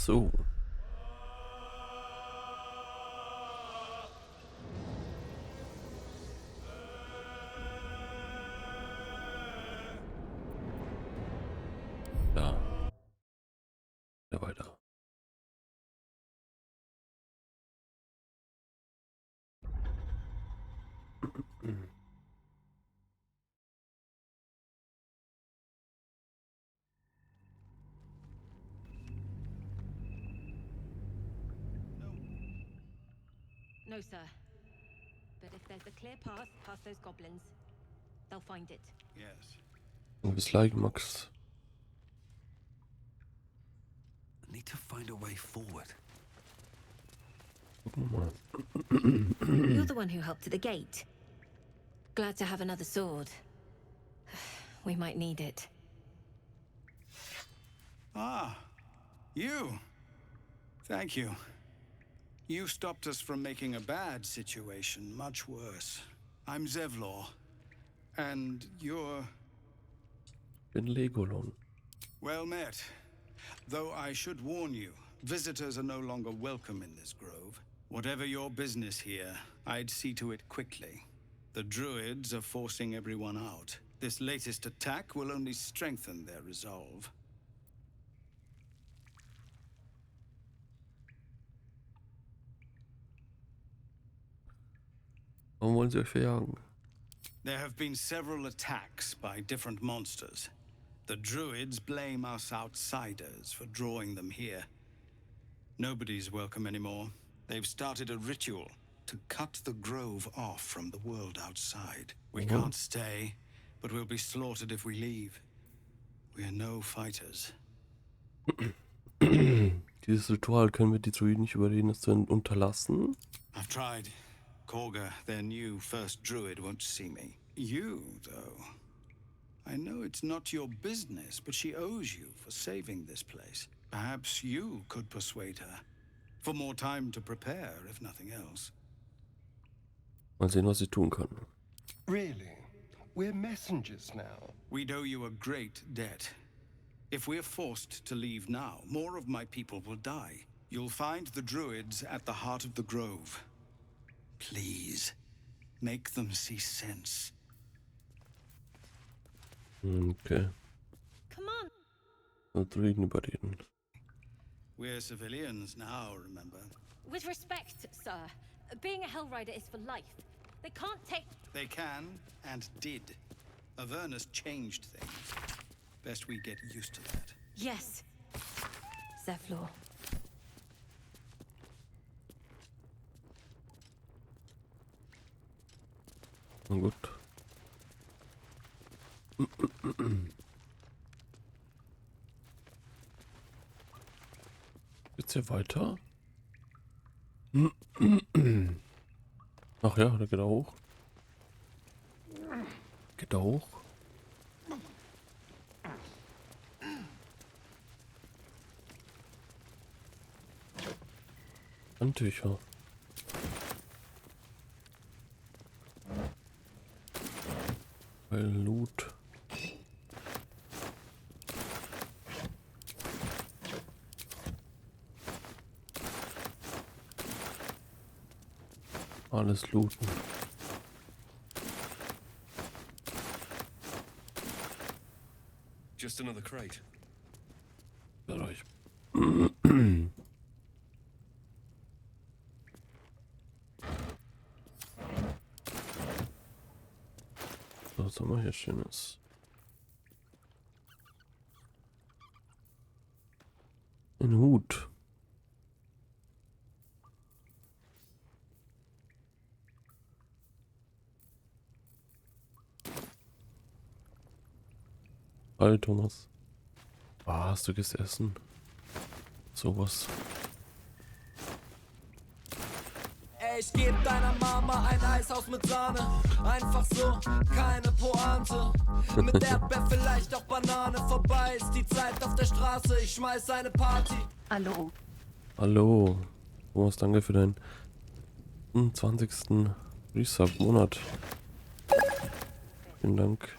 So. Da. Ja, weiter. No, sir. But if there's a clear path past those goblins, they'll find it. Yes. Du bist like Max. I need to find a way forward. Gucken wir mal. You're the one who helped at the gate. Glad to have another sword. We might need it. Ah, you. Thank you. You stopped us from making a bad situation much worse. I'm Zevlor. And you're... Bin Legolon. well met. Though I should warn you, visitors are no longer welcome in this grove. Whatever your business here, I'd see to it quickly. The druids are forcing everyone out. This latest attack will only strengthen their resolve. Warum wollen sie euch verjagen? There have been several attacks by different monsters. The druids blame us outsiders for drawing them here. Nobody's welcome anymore. They've started a ritual to cut the grove off from the world outside. We can't stay, but we'll be slaughtered if we leave. We are no fighters. Dieses Ritual können wir die Druiden nicht überreden, es zu unterlassen. I've tried. Korga, their new first druid, won't see me. You, though. I know it's not your business, but she owes you for saving this place. Perhaps you could persuade her. For more time to prepare, if nothing else. Mal sehen, was sie tun kann. Really? We're messengers now. We'd owe you a great debt. If we're forced to leave now, more of my people will die. You'll find the druids at the heart of the grove. Please, make them see sense. Okay. Come on! So Druiden überreden. We're civilians now, remember? With respect, sir. Being a Hellrider is for life. They can't take... They can, and did. Avernus changed things. Best we get used to that. Yes. Zevlor. Na gut. Geht's hier weiter? Ach ja, da geht er hoch. Geht er hoch? Handtücher. Weil Loot. Alles looten. Just another crate. Dadurch. Was haben wir hier Schönes? Ein Hut. Hi Thomas. Was, du gehst essen? Sowas. Ich geb deiner Mama ein Eishaus mit Sahne. Einfach so, keine Pointe. Mit Erdbeer vielleicht auch Banane. Vorbei ist die Zeit auf der Straße. Ich schmeiß eine Party. Hallo. Hallo. Thomas, danke für deinen 20. Resub-Monat. Vielen Dank.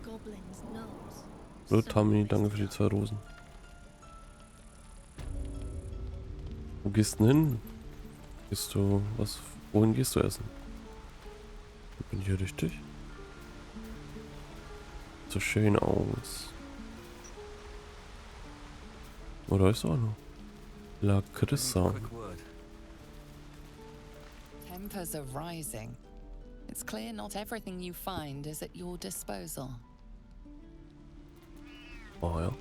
Goblins knows. Hallo Tammy, danke für die 2 Rosen. Wo gehst du denn hin? Gehst du, wohin gehst du essen? Bin ich hier richtig? So schön aus. Oder ist auch noch? La Crissa. Tempers are rising. It's clear not everything you find is at your disposal. Oh ja.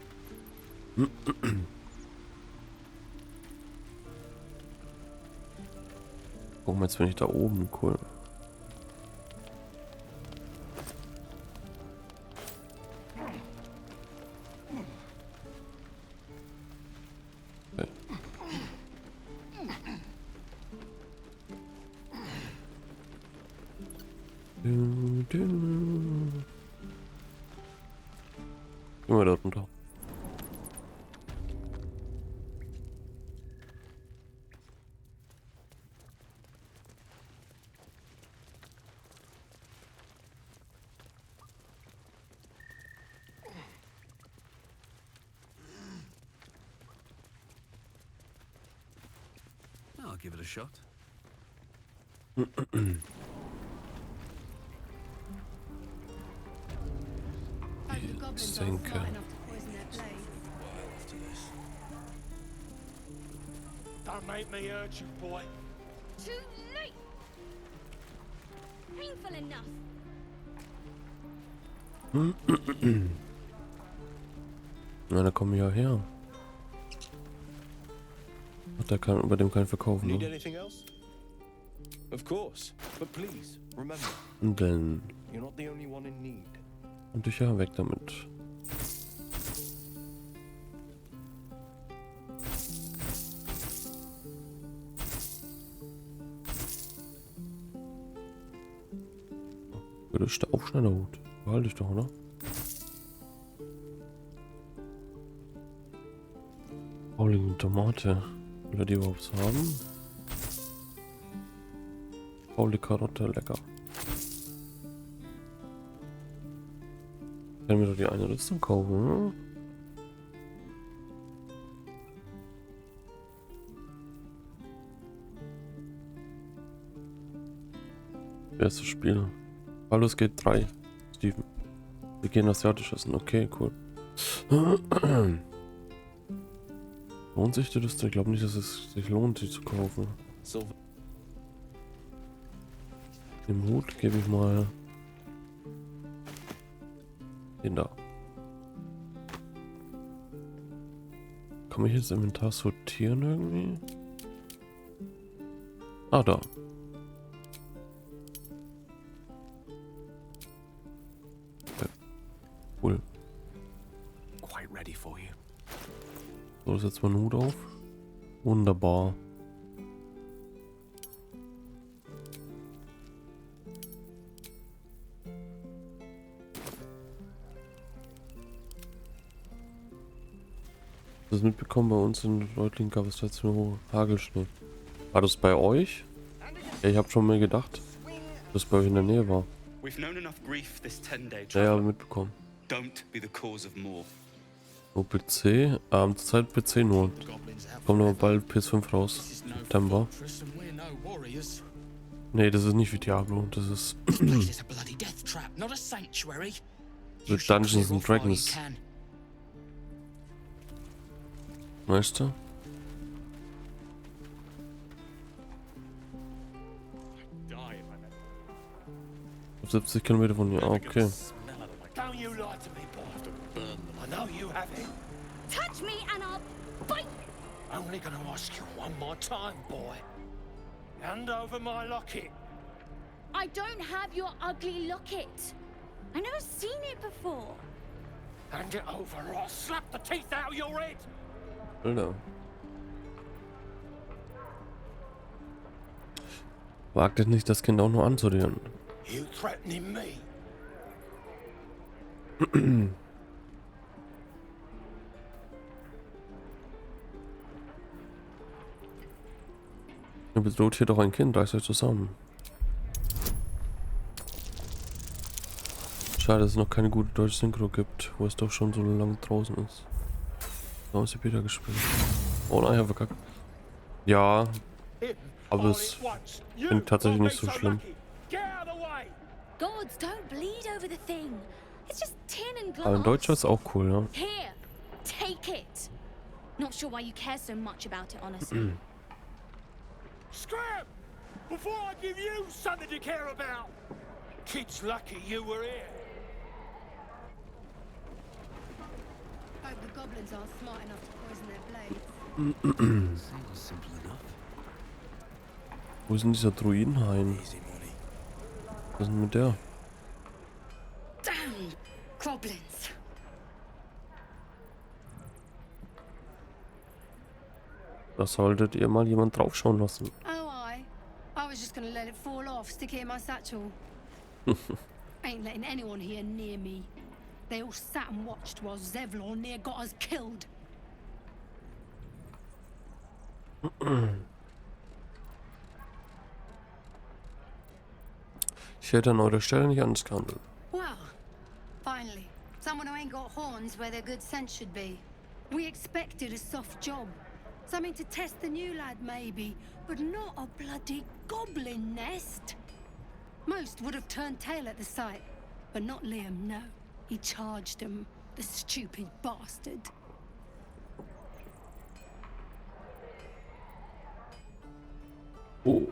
Guck mal, jetzt bin ich da oben, cool. Okay. Gehen wir da runter. I'll give it a shot. Ich denke. Don't make me hurt you, boy. Too late! Painful enough. Na, da kommen wir ja her. Ach, der kann, über dem kann ich verkaufen, Need ne? anything else? Of course, but please remember, Und dann. you're not the only one in need. Und ich ja weg damit. Das ist der Aufschneiderhut. Behalte ich doch, oder? Faulige Tomate. Will er die überhaupt so haben? Faule Karotte, lecker. Kann mir doch die eine Rüstung kaufen, ne? Erstes Spiel. Baldurs Gate 3. Steven. Wir gehen asiatisch essen. Okay, cool. Lohnt sich die Rüstung? Ich glaube nicht, dass es sich lohnt, die zu kaufen. So, Den Hut gebe ich mal den da. Kann ich jetzt im Inventar sortieren irgendwie? Ah, da. Okay. Cool. Quite ready for you. So, setzt mal einen Hut auf. Wunderbar. Das mitbekommen, bei uns in Reutlingen gab es letztes Mal Hagelschnee. War das bei euch? Ja, ich habe schon mal gedacht, dass es bei euch in der Nähe war. We've known enough grief this 10-day Ja, ja, travel. mitbekommen. Don't be the cause of more. Nur PC? Zurzeit PC nur. Kommt aber bald PS5 raus. September. Nee, das ist nicht wie Diablo. Das ist mit Dungeons and Dragons. Weißt du? Auf 70 Kilometer von hier. Ah, okay. don't you lie to me, boy. I know you have it. Touch me and I'll bite! Only gonna ask you one more time, boy. Hand over my locket. I don't have your ugly locket. I've never seen it before. Hand it over or I'll slap the teeth out of your head. Alter. Wagt es nicht, das Kind auch nur anzurühren. You threatening me? Ihr bedroht hier doch ein Kind, reißt euch zusammen. Schade, dass es noch keine gute deutsche Synchro gibt, wo es doch schon so lange draußen ist. Da ist sie wieder gespielt. Oh nein, ich hab verkackt. Ja, Him, aber all es at once. You klingt tatsächlich won't nicht be so schlimm. lucky. Get out of the way. Gods, don't bleed over the thing. It's just tin and Aber in Deutsch ist glass. auch cool, ja. Here, take it. Not sure why you care so much about it, honestly. Scram! Before I give you something to care about. Kid's lucky you were here. Hope the goblins aren't smart enough to poison their blades. Seems simple enough. Wo ist denn dieser Druidenhain? Easy money. Was ist denn mit der? Damn goblins. Da solltet ihr mal jemand draufschauen lassen. Oh, I was just gonna let it fall off, stick it in my satchel. Ain't letting anyone here near me. They all sat and watched while Zevlor near got us killed. Ich hätte an eurer Stelle nicht anders gehandelt. Well, finally, someone who ain't got horns where their good sense should be. We expected a soft job. Something to test the new lad, maybe, but not a bloody goblin nest. Most would have turned tail at the sight, but not Liam, no. He charged them, the stupid bastard. Oh,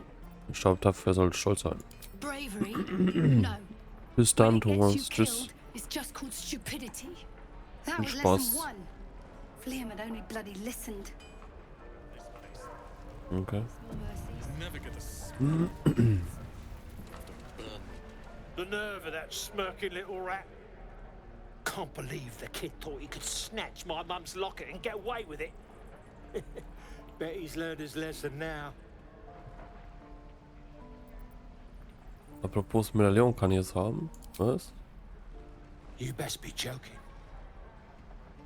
ich glaube, dafür sollte stolz sein. Bravery? No. Bis When dann, it gets you Thomas. Tschüss. killed, it's just called stupidity. That Viel was Spaß. lesson one. If Liam had only bloody listened. Okay. No mercies. Never get the The nerve of that smirking little rat. Can't believe the kid thought he could snatch my mum's locket and get away with it. Bet he's learned his lesson now. Apropos Medaillon kann ich jetzt haben. Was? You best be joking.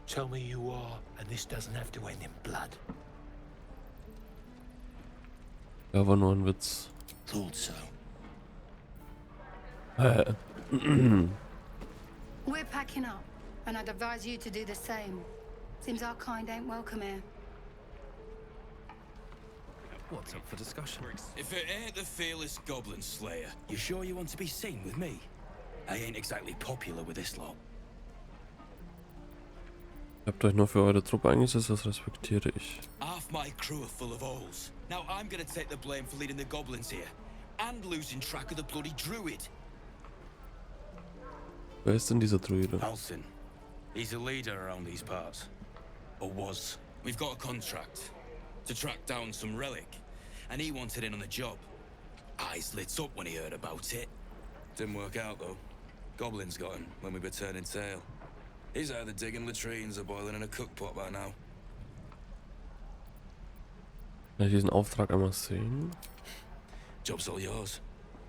Tell me you are, and this doesn't have to end in blood. Ja, war nur ein Witz. Thought so. We're packing up, and I'd advise you to do the same. Seems our kind ain't welcome here. What's up for discussion? If it ain't the fearless goblin slayer, you sure you want to be seen with me? I ain't exactly popular with this lot. Ihr habt euch nur für eure Truppe eingesetzt, das respektiere ich. Half my crew are full of holes. Now I'm gonna take the blame for leading the goblins here. And losing track of the bloody druid. Wer ist denn dieser Druide? Alcin. He's a leader around these parts. Or was. We've got a contract to track down some relic. And he wanted in on the job. Eyes lit up when he heard about it. Didn't work out though. Goblins got him when we were turning tail. He's either digging latrines or boiling in a cookpot by now. Kann ich diesen Auftrag einmal sehen? Job's all yours,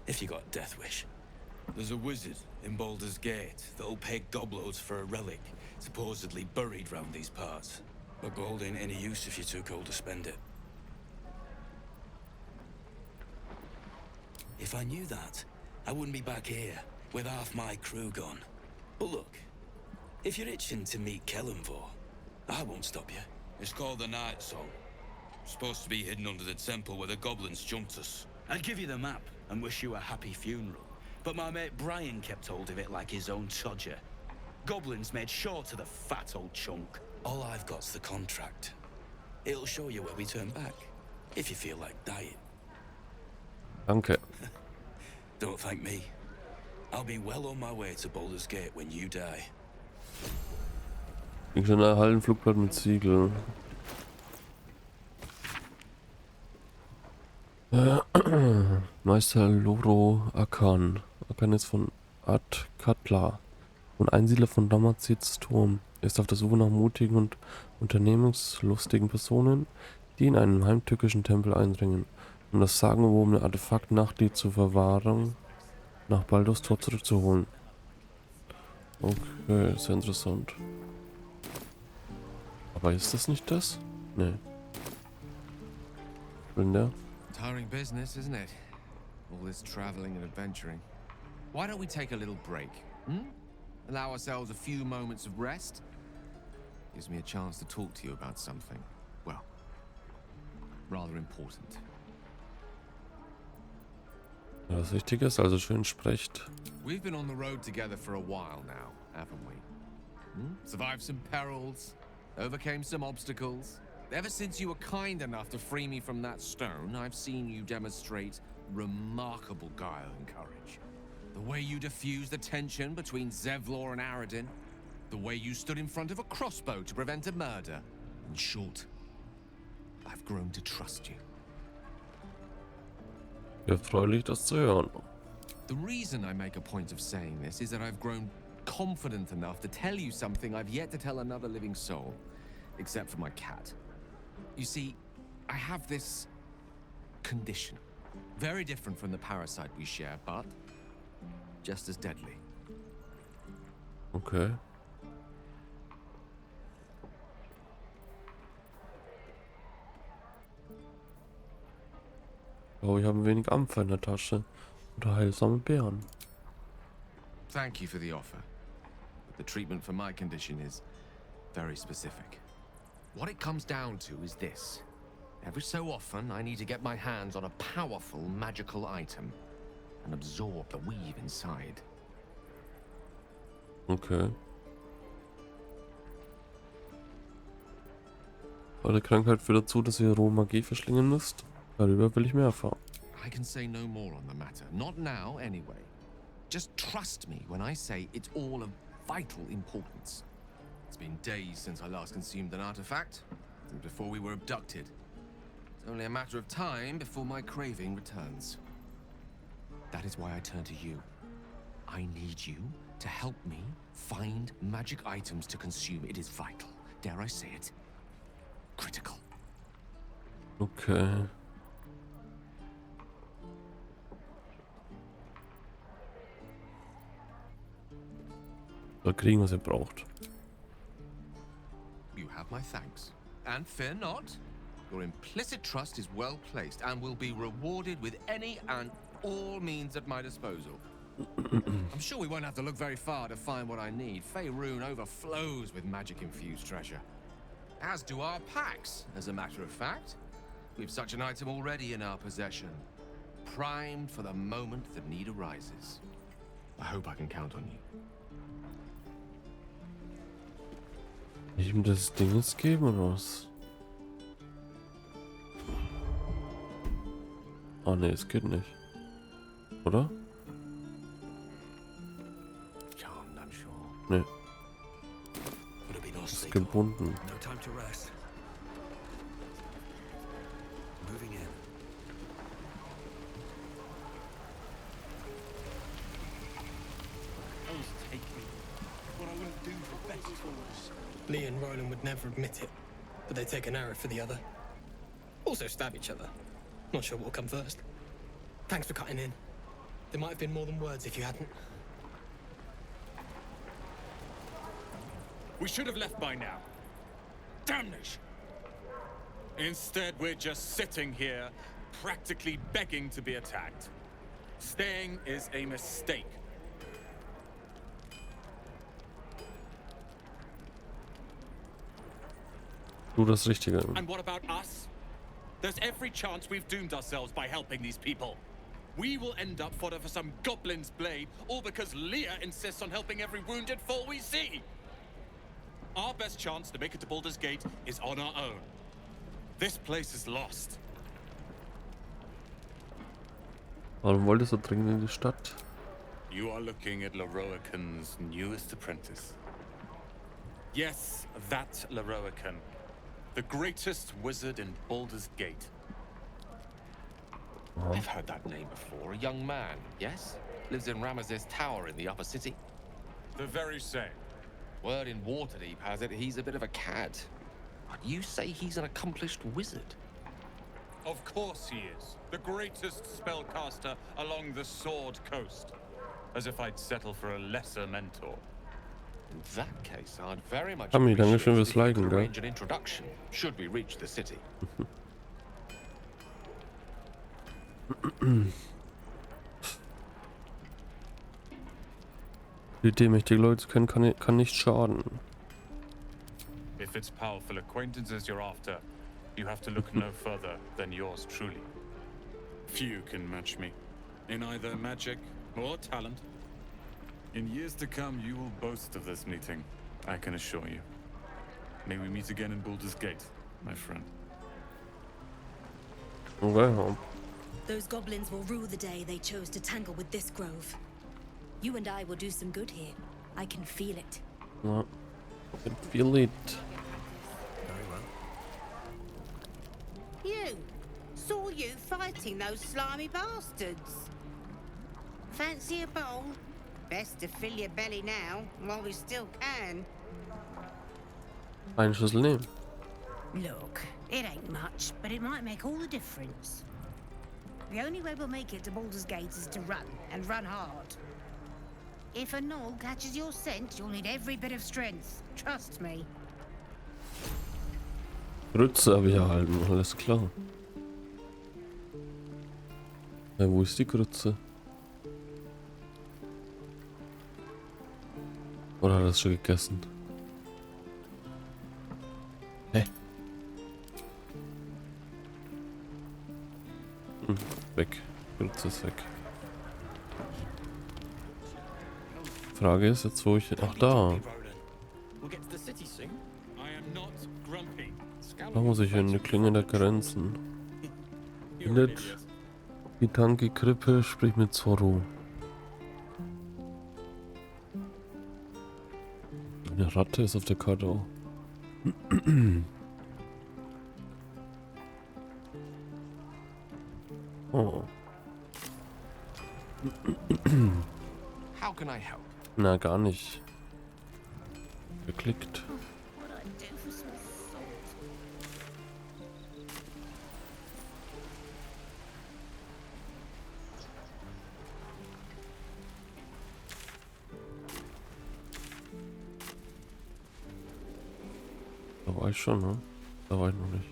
if you got a death wish. There's a wizard in Baldurs Gate that'll pay gobloads for a relic, supposedly buried round these parts. But gold ain't any use if you're too cold to spend it. If I knew that, I wouldn't be back here, with half my crew gone. But look, if you're itching to meet Kellenvor, I won't stop you. It's called the Night Song. Supposed to be hidden under the temple where the goblins jumped us. I'd give you the map and wish you a happy funeral. But my mate Brian kept hold of it like his own Todger. Goblins made sure to the fat old chunk. All I've got's the contract. It'll show you where we turn back, if you feel like dying. Danke. Don't thank me. I'll be well on my way to Baldurs Gate when you die. Ich schon ein Hallenflugblatt mit Siegel. Meister Loro Akan. Akan ist von Atkatla und Einsiedler von Damazids Turm. Er ist auf der Suche nach mutigen und unternehmungslustigen Personen, die in einen heimtückischen Tempel eindringen, um das sagenumwobene Artefakt Nachtlied zur Verwahrung nach Baldurs Tor zurückzuholen. Okay, sehr interessant. Aber ist das nicht das? Nee. Bin der? Tiring business, isn't it? All this traveling and adventuring. Why don't we take a little break? Allow ourselves a few moments of rest? Gives me a chance to talk to you about something, well, rather important. Ja, das Wichtige ist also schön sprecht. We've been on the road together for a while now, haven't we? Survived some perils, overcame some obstacles. Ever since you were kind enough to free me from that stone, I've seen you demonstrate remarkable guile and courage. The way you diffused the tension between Zevlor and Aradin, the way you stood in front of a crossbow to prevent a murder. In short, I've grown to trust you. Erfreulich, das zu hören. The reason I make a point of saying this is that I've grown confident enough to tell you something I've yet to tell another living soul, except for my cat. You see, I have this condition. Very different from the parasite we share, but just as deadly. Okay. Oh, wir haben wenig Ampfer in der Tasche. Oder heilsame Beeren. Thank you for the offer. But the treatment for my condition is very specific. What it comes down to is this. Every so often, I need to get my hands on a powerful magical item and absorb the weave inside. Okay. Eure Krankheit führt dazu, dass ihr rohe Magie verschlingen müsst. Darüber will ich mehr erfahren. I can say no more on the matter. Not now, anyway. Just trust me when I say it's all of vital importance. It's been days since I last consumed an artifact, since before we were abducted. It's only a matter of time before my craving returns. That is why I turn to you. I need you to help me find magic items to consume. It is vital. Dare I say it? Critical. Okay. Soll kriegen, was ihr braucht. You have my thanks. And fear not. Your implicit trust is well placed and will be rewarded with any and all means at my disposal. I'm sure we won't have to look very far to find what I need. Faerun overflows with magic-infused treasure. As do our packs, as a matter of fact. We've such an item already in our possession. Primed for the moment that need arises. I hope I can count on you. Ihm das Ding jetzt geben oder was? Oh ne, es geht nicht. Oder? Ne. Ist gebunden. Lee and Roland would never admit it, but they take an arrow for the other. Also stab each other. Not sure what will come first. Thanks for cutting in. There might have been more than words if you hadn't. We should have left by now. Damnation! Instead, we're just sitting here, practically begging to be attacked. Staying is a mistake. Du das Richtige. And what about us? There's every chance we've doomed ourselves by helping these people. We will end up fodder for some goblin's blade, all because Leah insists on helping every wounded foe we see. Our best chance to make it to Baldurs Gate is on our own. This place is lost. Warum wolltest du dringend in die Stadt? You are looking at Leroican's newest apprentice. Yes, that Leroican. The greatest wizard in Baldur's Gate. I've heard that name before. A young man, yes? Lives in Ramaz's tower in the upper city. The very same. Word in Waterdeep has it he's a bit of a cad. But you say he's an accomplished wizard? Of course he is. The greatest spellcaster along the Sword Coast. As if I'd settle for a lesser mentor. In that case, I'd very much Tommy, danke schön appreciate fürs if you Liken, could gell? arrange an introduction, should we reach the city. Die demütige Leute kennen kann nicht schaden. If it's powerful acquaintances you're after, you have to look no further than yours truly. Few can match me, in either magic or talent. In years to come, you will boast of this meeting, I can assure you. May we meet again in Baldurs Gate, my friend. Well, Those goblins will rue the day they chose to tangle with this grove. You and I will do some good here. I can feel it. ja, I can feel it. Very well. You! Saw you fighting those slimy bastards. Fancy a bowl? Best to fill your belly now, while we still can. Eine Schüssel nehmen. Look, it ain't much, but it might make all the difference. The only way we'll make it to Baldur's Gate is to run, and run hard. If a gnoll catches your scent, you'll need every bit of strength. Trust me. Grütze habe ich erhalten, alles klar. Wo ist die Grütze? Oder hat er das schon gegessen? Hä? Weg. Grütze ist weg. Frage ist jetzt, wo ich... Ach, da. Da muss ich in die Klinge der Grenzen. Findet die Tanki-Krippe, sprich mit Zorro. Eine Ratte ist auf der Karte auch. Oh. How can I help? Na, gar nicht. Geklickt. Da war ich schon, ne? Da war ich noch nicht.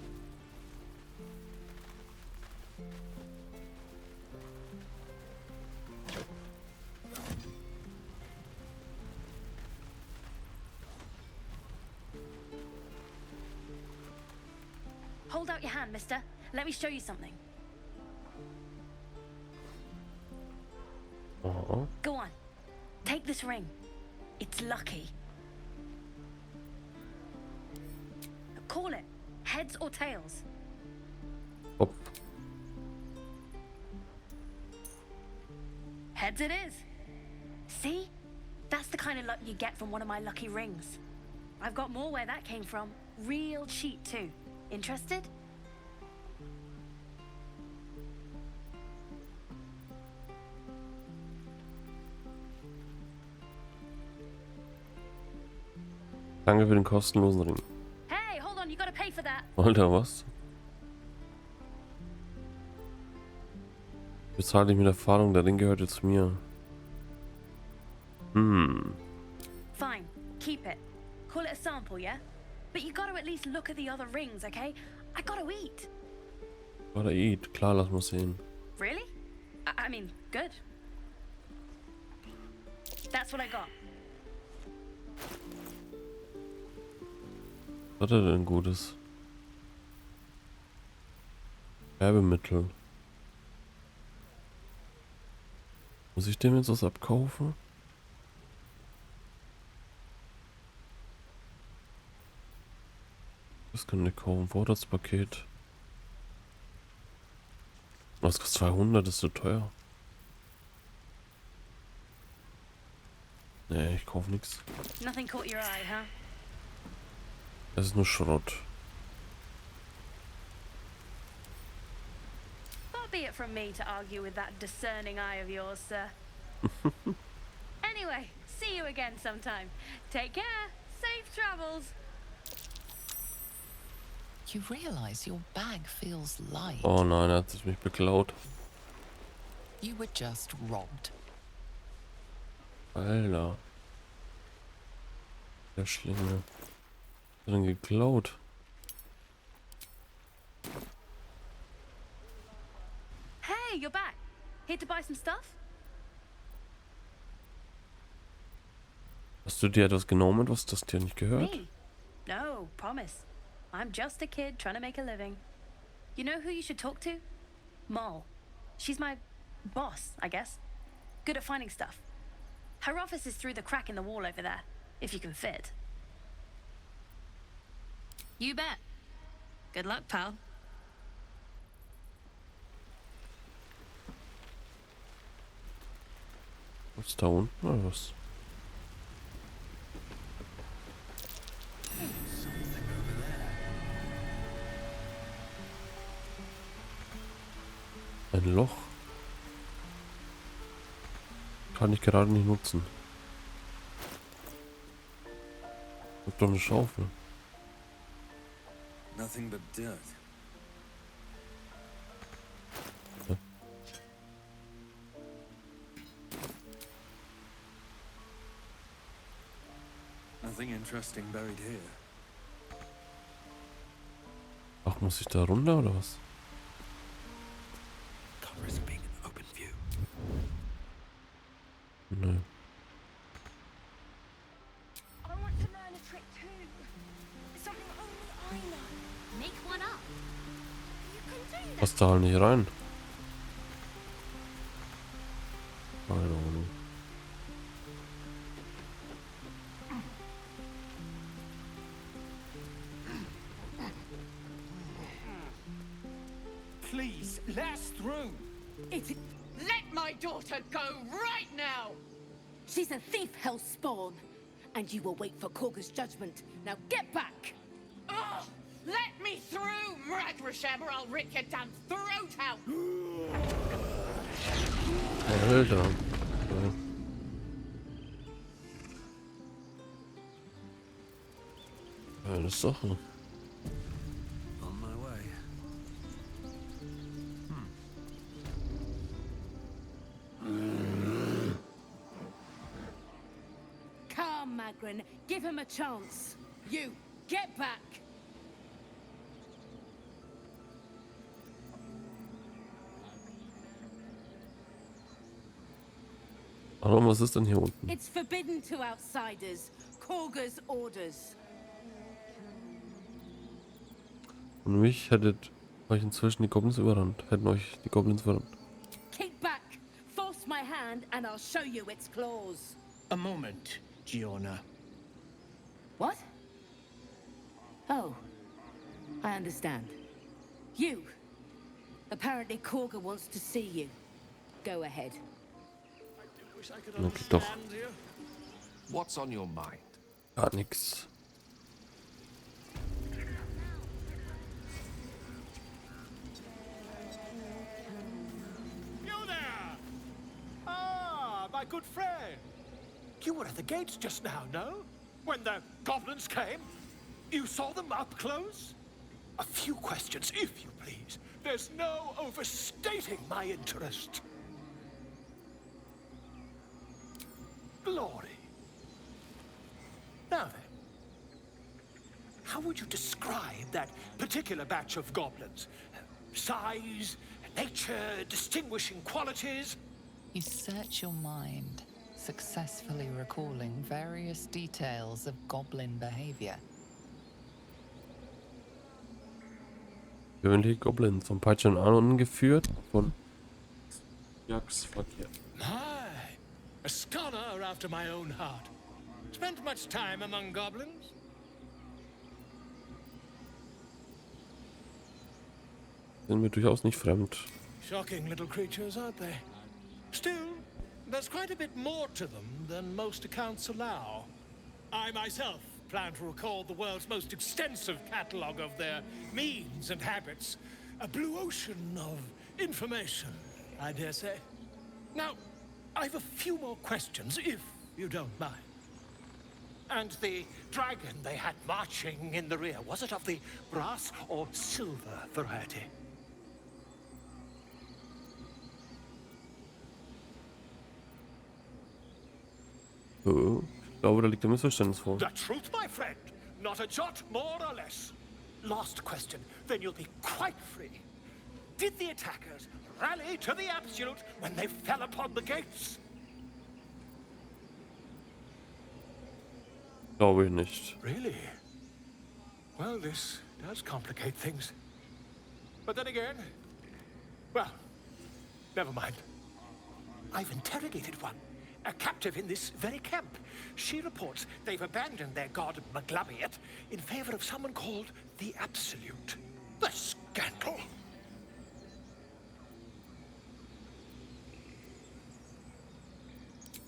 Hold out your hand, mister. Let me show you something. Oh. Go on. Take this ring. It's lucky. Call it. Heads or tails? Hopp. Heads it is. See? That's the kind of luck you get from one of my lucky rings. I've got more where that came from. Real cheap too. Interested? Danke für den kostenlosen Ring. Hey, hold on, you gotta pay for that. Alter, was? Bezahle ich mit Erfahrung, der Ring gehört jetzt mir. Fine, keep it. Call it a sample, yeah? But you gotta at least look at the other rings, okay? I gotta eat. Gotta eat. Klar, lass mal sehen. Really? I mean, good. That's what I got. Was hat er denn Gutes? Werbemittel. Muss ich dem jetzt was abkaufen? Das kann ich kaufen. Vorratspaket. Was kostet 200? Das ist so teuer. Nee, ich kaufe nichts. Nothing caught your eye, huh? Das ist nur Schrott. Far be it from me to argue with that discerning eye of yours, sir. Anyway, see you again sometime. Take care. Safe travels. You realize your bag feels light. Oh nein, er hat sich mich beklaut. You were just robbed. Alter. Der Schlinge. Was hat er denn geklaut? Hey, you're back. Here to buy some stuff? Hast du dir etwas genommen, was das dir nicht gehört? Me? No, promise. I'm just a kid trying to make a living. You know who you should talk to? Moll. She's my boss, I guess. Good at finding stuff. Her office is through the crack in the wall over there, if you can fit. You bet. Good luck, pal. Was da unten oder was? Ein Loch. Kann ich gerade nicht nutzen. Ich hab doch eine Schaufel. Nothing but dirt. Nothing interesting buried here. Ach, muss ich da runter oder was? Covers being an open view. Nö. I want to learn a trick too. Something only I know. Make one up. You can do that. Passt da halt nicht rein. Keine Ahnung. Please, let us through. Let my daughter go right now! She's a thief, hellspawn. And you will wait for Korga's judgment. Now get back! Oh, let me through, Mragrasham, or I'll rip your damn throat out! Alter. Ja. Eine Sache. On my way. Come, Magrin, give him a chance. You, get back! Aber was ist denn hier unten? It's forbidden to outsiders. Korga's orders. Und mich hättet euch inzwischen die Goblins überrannt. Hätten euch die Goblins überrannt. Keep back! Force my hand and I'll show you its claws. A moment, Giona. What? Oh, I understand. You. Apparently Korga wants to see you. Go ahead. Okay, doch. What's on your mind? Gar nix. You there! Ah, my good friend. You were at the gates just now, no? When the goblins came? You saw them up close? A few questions, if you please. There's no overstating my interest. Glory. Now then, how would you describe that particular batch of goblins? Size, nature, distinguishing qualities? You search your mind, successfully recalling various details of goblin behavior. Gewöhnliche Goblins von Peitschen an und geführt von Jagdverkehr. My, a scholar after my own heart. Spent much time among goblins? Sind mir durchaus nicht fremd. Shocking little creatures, aren't they? Still, there's quite a bit more to them than most accounts allow. I myself plan to record the world's most extensive catalogue of their means and habits. A blue ocean of information, I dare say. Now, I've a few more questions, if you don't mind. And the dragon they had marching in the rear, was it of the brass or silver variety? Oh, ich glaube, da liegt ein Missverständnis vor. The truth, my friend. Not a jot more or less. Last question, then you'll be quite free. Did the attackers rally to the absolute when they fell upon the gates? Glaube ich nicht. Really? Well, this does complicate things. But then again, well, never mind. I've interrogated one, a captive in this very camp. She reports they've abandoned their god Maglabiet in favor of someone called the Absolute. The scandal!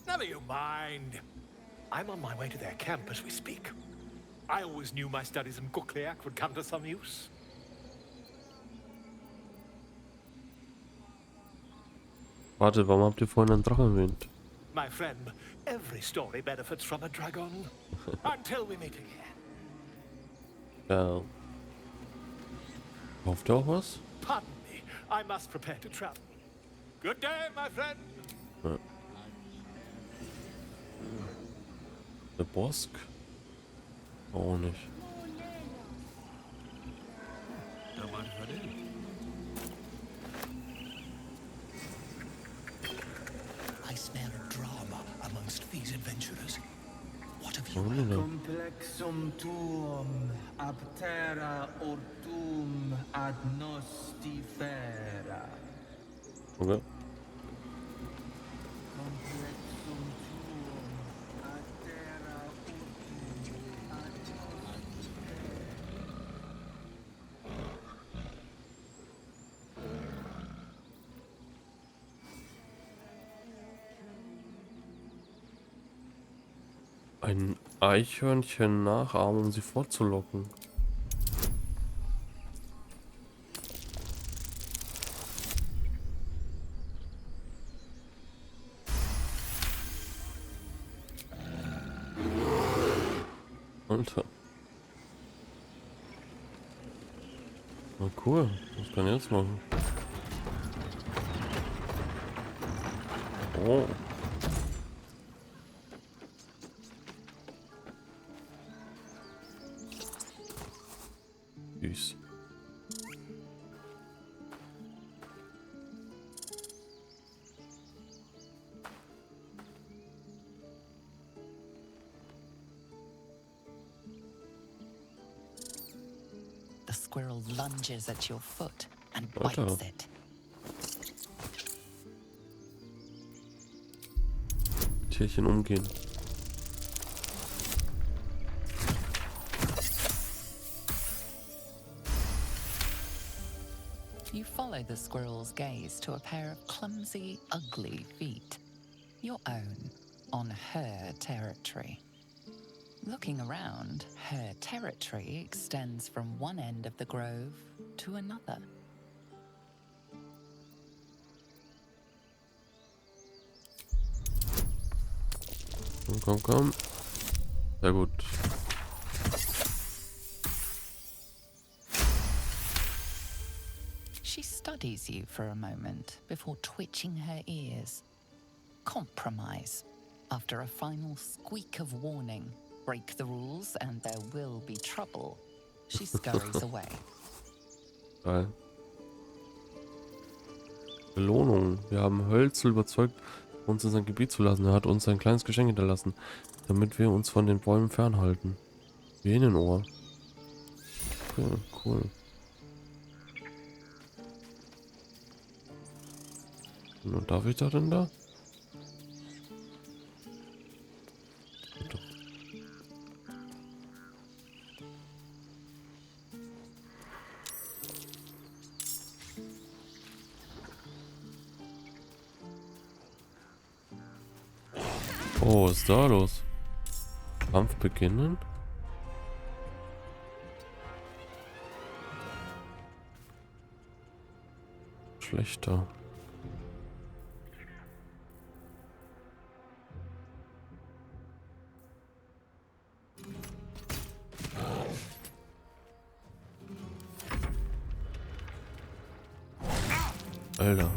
Never you mind. I'm on my way to their camp as we speak. I always knew my studies in Gukleak would come to some use. Warte, warum habt ihr vorhin einen Drachen erwähnt? My friend, every story benefits from a dragon. Until we meet again. Ja. Kauft ihr auch was? Pardon me, I must prepare to travel. Good day, my friend. Ja. Der Bosk? Auch nicht. I smell drama amongst these adventurers. What have you? Complexum tuum aptera ortum ad nostifera. Okay. Ein Eichhörnchen nachahmen, um sie fortzulocken. Alter. Na cool, was kann ich jetzt machen? Oh. Süß. The squirrel lunges at your foot and Alter. bites it. Tierchen umgehen. You follow the squirrel's gaze to a pair of clumsy, ugly feet. Your own, on her territory. Looking around, her territory extends from one end of the grove to another. Komm, komm. Sehr gut. She studies you for a moment before twitching her ears. Compromise. After a final squeak of warning, break the rules and there will be trouble. She scurries away. Geil. Belohnung. Wir haben Hölzel überzeugt, uns in sein Gebiet zu lassen. Er hat uns ein kleines Geschenk hinterlassen, damit wir uns von den Bäumen fernhalten. Venenohr. Okay, cool. Und darf ich da denn da? Oh, was ist da los? Kampf beginnen? Schlechter. Alter.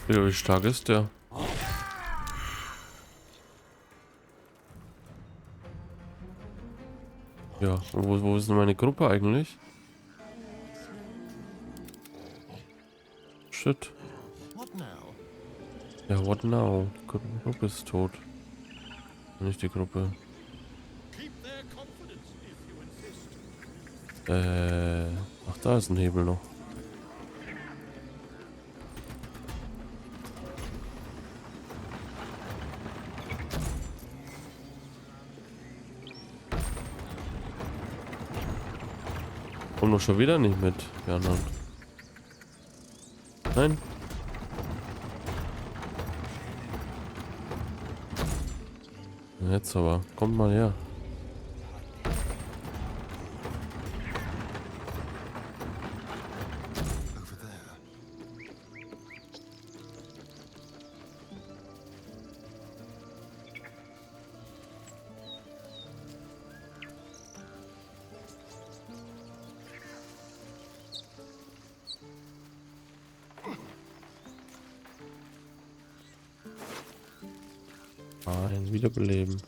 Ja, wie stark ist der? Ja, und wo ist denn meine Gruppe eigentlich? Shit. Ja, what now? Die Gruppe ist tot. Nicht die Gruppe. Ach, da ist ein Hebel noch. Kommen doch schon wieder nicht mit, die anderen. Nein. Jetzt aber. Kommt mal her. Ein Wiederbeleben.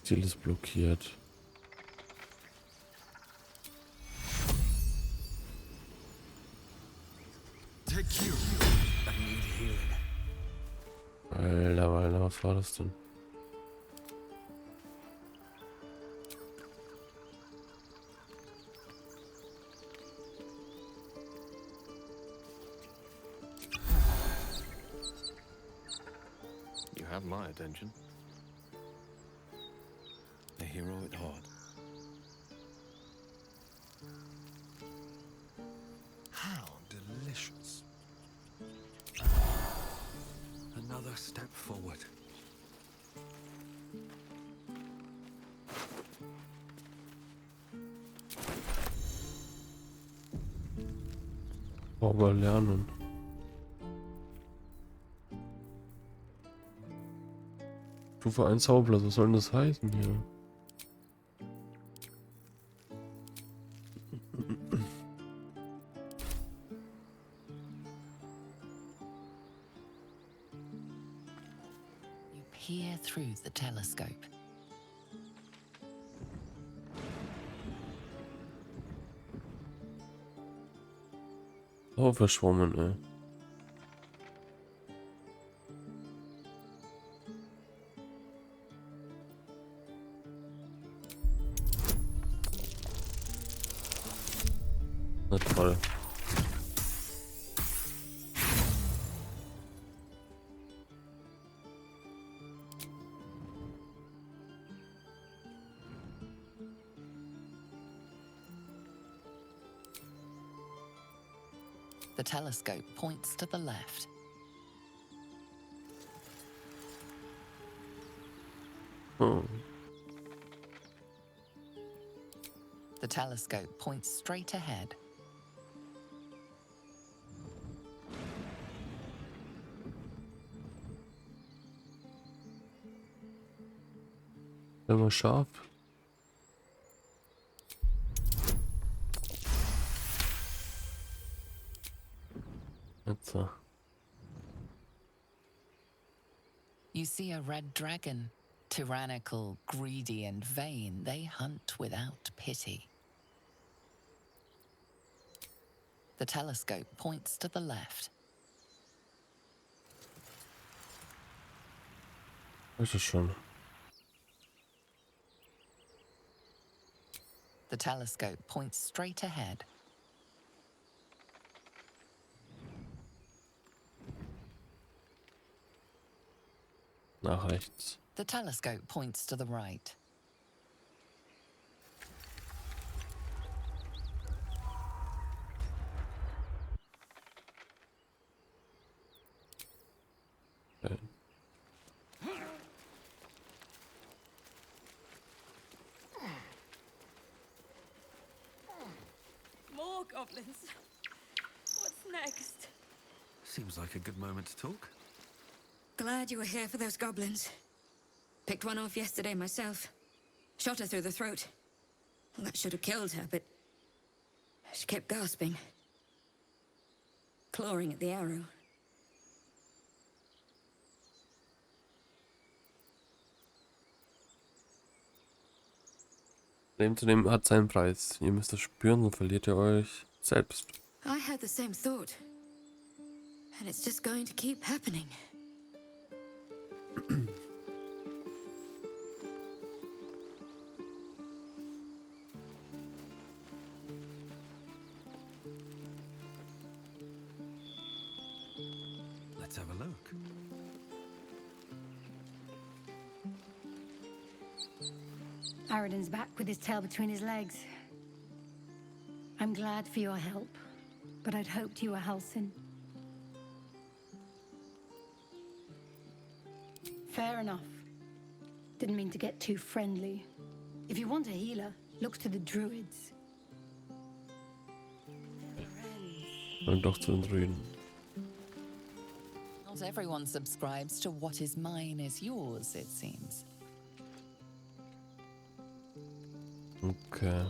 Ziel ist blockiert. Alter, was war das denn? You have my attention. A hero at heart. How delicious. Another step forward. Aber lernen. Stufe 1 Zauberplatz, was soll denn das heißen hier? You peer through the telescope. Oh, verschwommen, ey. Na toll. The telescope points to the left. Oh. The telescope points straight ahead. Immer scharf. Jetzt. You see a red dragon. Tyrannical, greedy, and vain, they hunt without pity. The telescope points to the left. Das ist schon. The telescope points straight ahead. Nach rechts. The telescope points to the right. Okay. More goblins. What's next? Seems like a good moment to talk. Glad you were here for those goblins. Picked one off yesterday myself. Shot her through the throat. Well, that should have killed her, but She kept gasping, clawing at the arrow. Leben zu nehmen hat seinen Preis. Ihr müsst das spüren, sonst verliert ihr euch selbst. I had the same thought. And it's just going to keep happening. Let's have a look. Aradin's back with his tail between his legs. I'm glad for your help, but I'd hoped you were Halsin. Fair enough. Didn't mean to get too friendly. If you want a healer, look to the druids. Und doch zu den Druiden. Not everyone subscribes to what is mine is yours, it seems. Okay.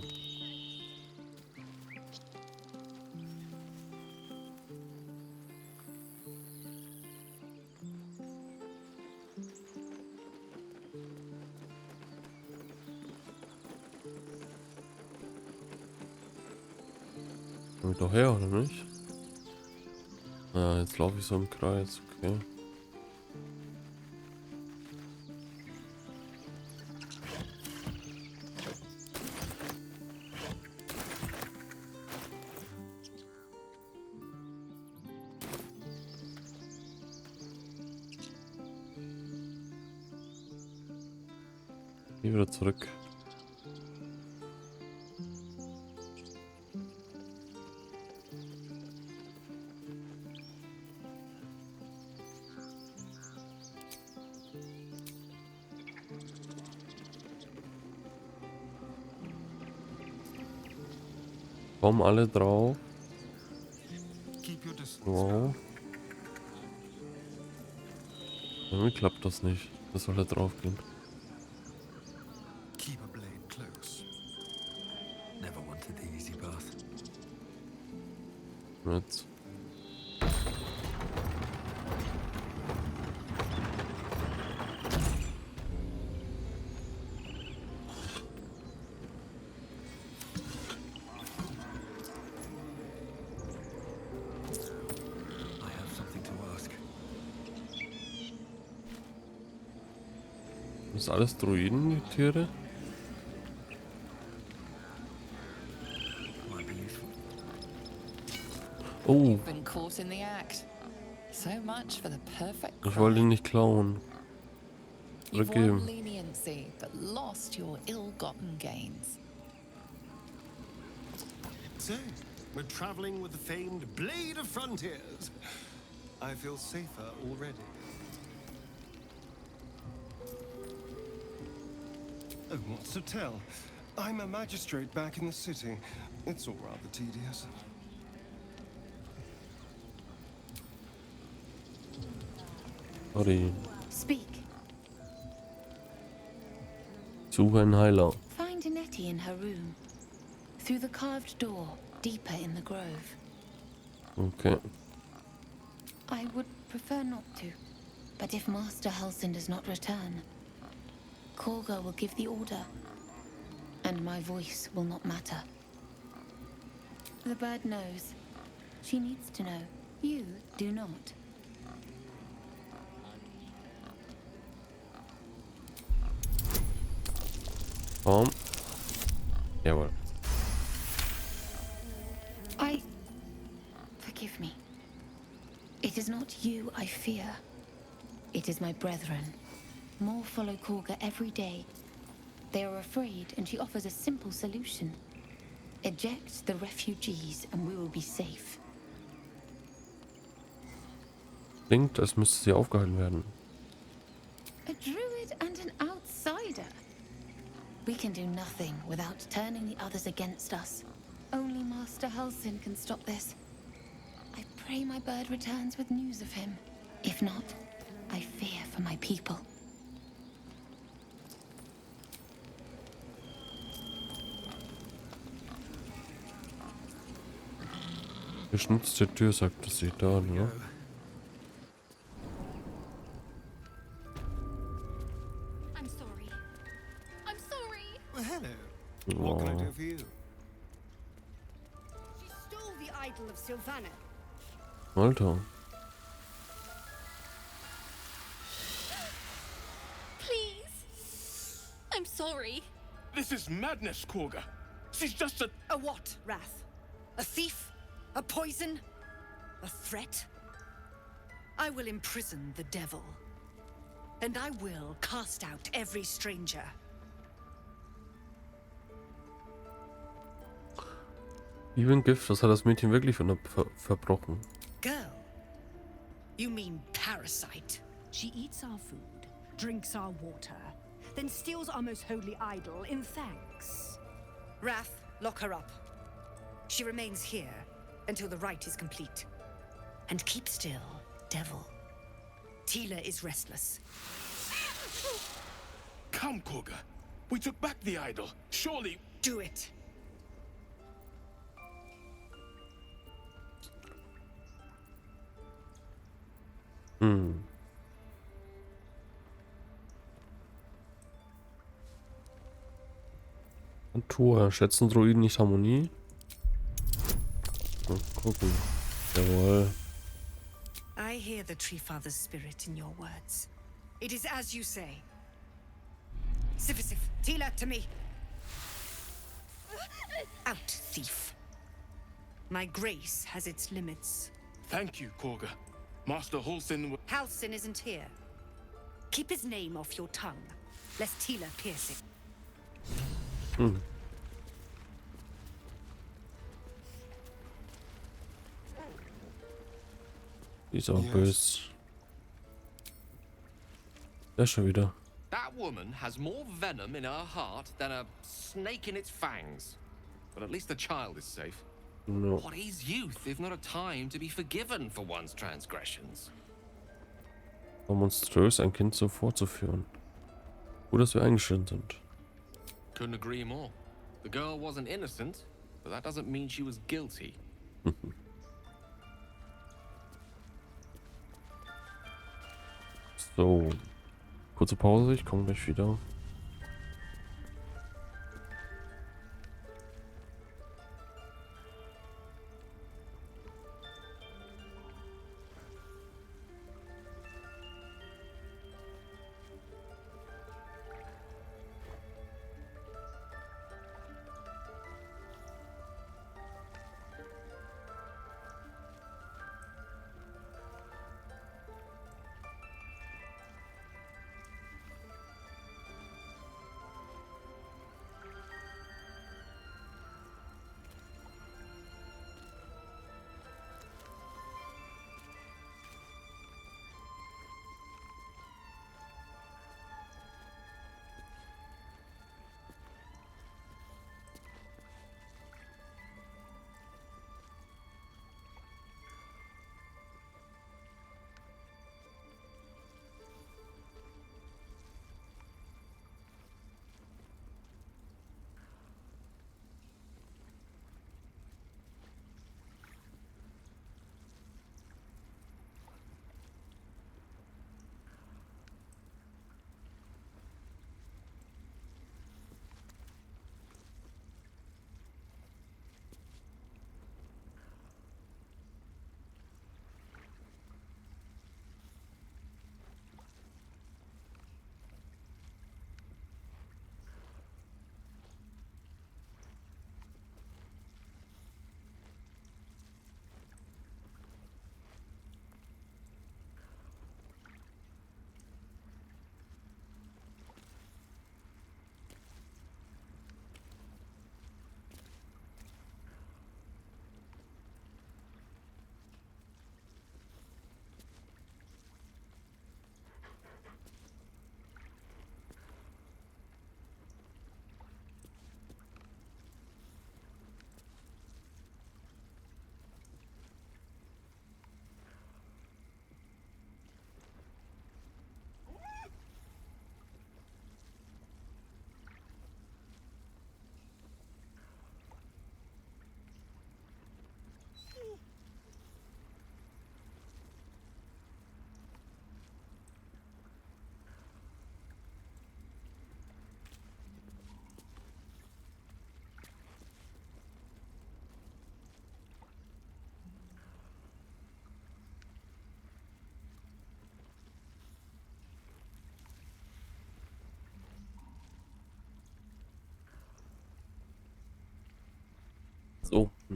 Komm ich doch her, oder nicht? Ah, jetzt laufe ich so im Kreis, okay. Hier wieder zurück. Kommen alle drauf. Wow. Irgendwie klappt das nicht, dass alle drauf gehen. Keep a blade close. Never wanted the easy path. Jetzt. Das ist alles Druiden, die Tiere? Oh, You've been caught in the act. So much for the perfect ich wollte ihn crime. nicht klauen. You've won Zurückgeben. leniency, but lost your ill-gotten gains. So, we're traveling with the famed Blade of Frontiers. I feel safer already. Oh, what's to tell? I'm a magistrate back in the city. It's all rather tedious. Sorry. Speak. Suche einen Heiler. Find Nettie in her room. Through the carved door, deeper in the grove. Okay. I would prefer not to. But if Master Halsin does not return, Korga will give the order. And my voice will not matter. The bird knows. She needs to know. You do not. Komm. Jawohl. Forgive me. It is not you I fear. It is my brethren. More follow Korga every day. They are afraid, and she offers a simple solution. Eject the refugees, and we will be safe. Klingt, als müsste sie aufgehalten werden. A druid and an outsider. We can do nothing without turning the others against us. Only Master Halsin can stop this. I pray my bird returns with news of him. If not, I fear for my people. Geschnitzte Tür, sagte sie da, ne? I'm sorry. I'm sorry. Well, hello. What can I do for you? She stole the idol of Sylvana. Alter. Please. I'm sorry. This is madness, Korga. She's just a... A what, Wrath? A thief? A poison? A threat? I will imprison the devil. And I will cast out every stranger. Wie ein Gift, das hat das Mädchen wirklich verbrochen. Girl? You mean parasite? She eats our food, drinks our water, then steals our most holy idol in thanks. Wrath, lock her up. She remains here until the rite is complete. And keep still, devil. Tila is restless. Come, Korga. We took back the idol. Surely... Do it. Hm. Natur. Schätzen Druiden nicht Harmonie? Mal gucken. Jawohl. I hear the Tree Father's spirit in your words. It is as you say. Sifisif, Tila, to me. Out, thief. My grace has its limits. Thank you, Korga. Master Halsin... Halsin isn't here. Keep his name off your tongue, lest Tila pierce it. Hm. Die ist auch böse. Der schon wieder. That woman has more venom in her heart than a snake in its fangs. But at least the child is safe. No. What is youth if not a time to be forgiven for one's transgressions? War monströs, ein Kind so vorzuführen. Gut, dass wir eingeschritten sind. Couldn't agree more. The girl wasn't innocent, but that doesn't mean she was guilty. So. Kurze Pause, ich komme gleich wieder.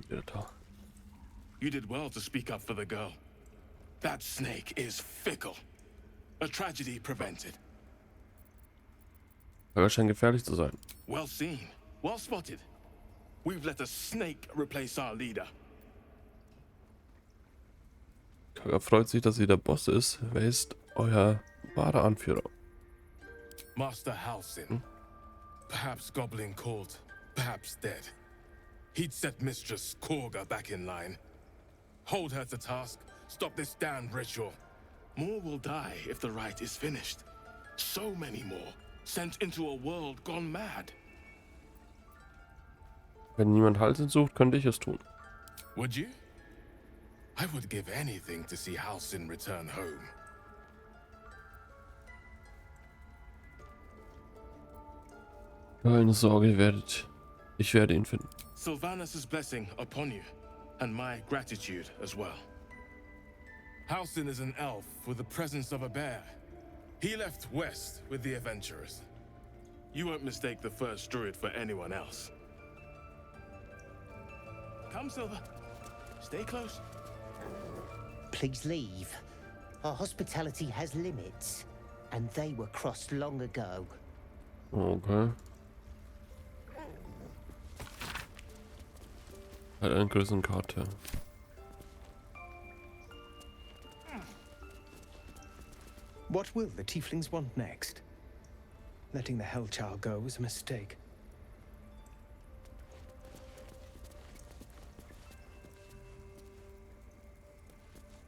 Irrtar. You did well to speak up for the girl. That snake is fickle. A tragedy prevented. Er scheint gefährlich zu sein. Well seen. Well spotted. We've let a snake replace our leader. Kaga freut sich, dass sie der Boss ist. Wer ist euer wahrer Anführer? Master Halsin. Perhaps goblin called, perhaps dead. He'd set Mistress Korga back in line. Hold her to task, stop this damned ritual. More will die if the rite is finished. So many more, sent into a world gone mad. Wenn niemand Halsin sucht, könnte ich es tun. Would you? I would give anything to see Halsin return home. Keine Sorge, ich werde ihn finden. Sylvanus' blessing upon you, and my gratitude as well. Halsin is an elf with the presence of a bear. He left west with the adventurers. You won't mistake the first druid for anyone else. Come, Silver. Stay close. Please leave. Our hospitality has limits, and they were crossed long ago. Okay. Hat eine Größenkarte. What will the tieflings want next? Letting the Hellchild go was a mistake.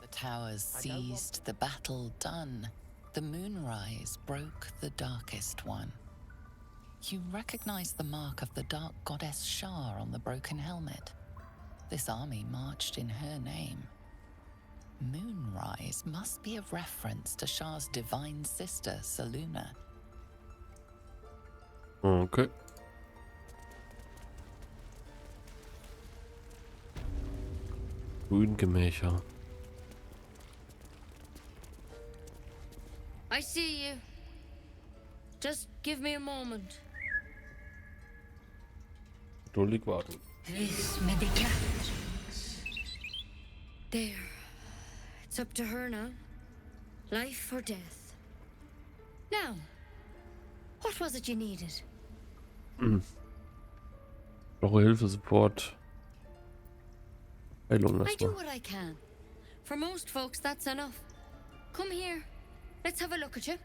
The towers seized, the battle done. The moonrise broke the darkest one. You recognize the mark of the dark goddess Shar on the broken helmet. This army marched in her name. Moonrise must be a reference to Shar's divine sister, Saluna. Okay. Ruinengemächer. I see you. Just give me a moment. Geduldig warten. This may be there. It's up to her now. Life or death. Now, what was it you needed? Brauche Hilfe, Support. Heilung I do erstmal. what I can. For most folks, that's enough. Come here. Let's have a look at you.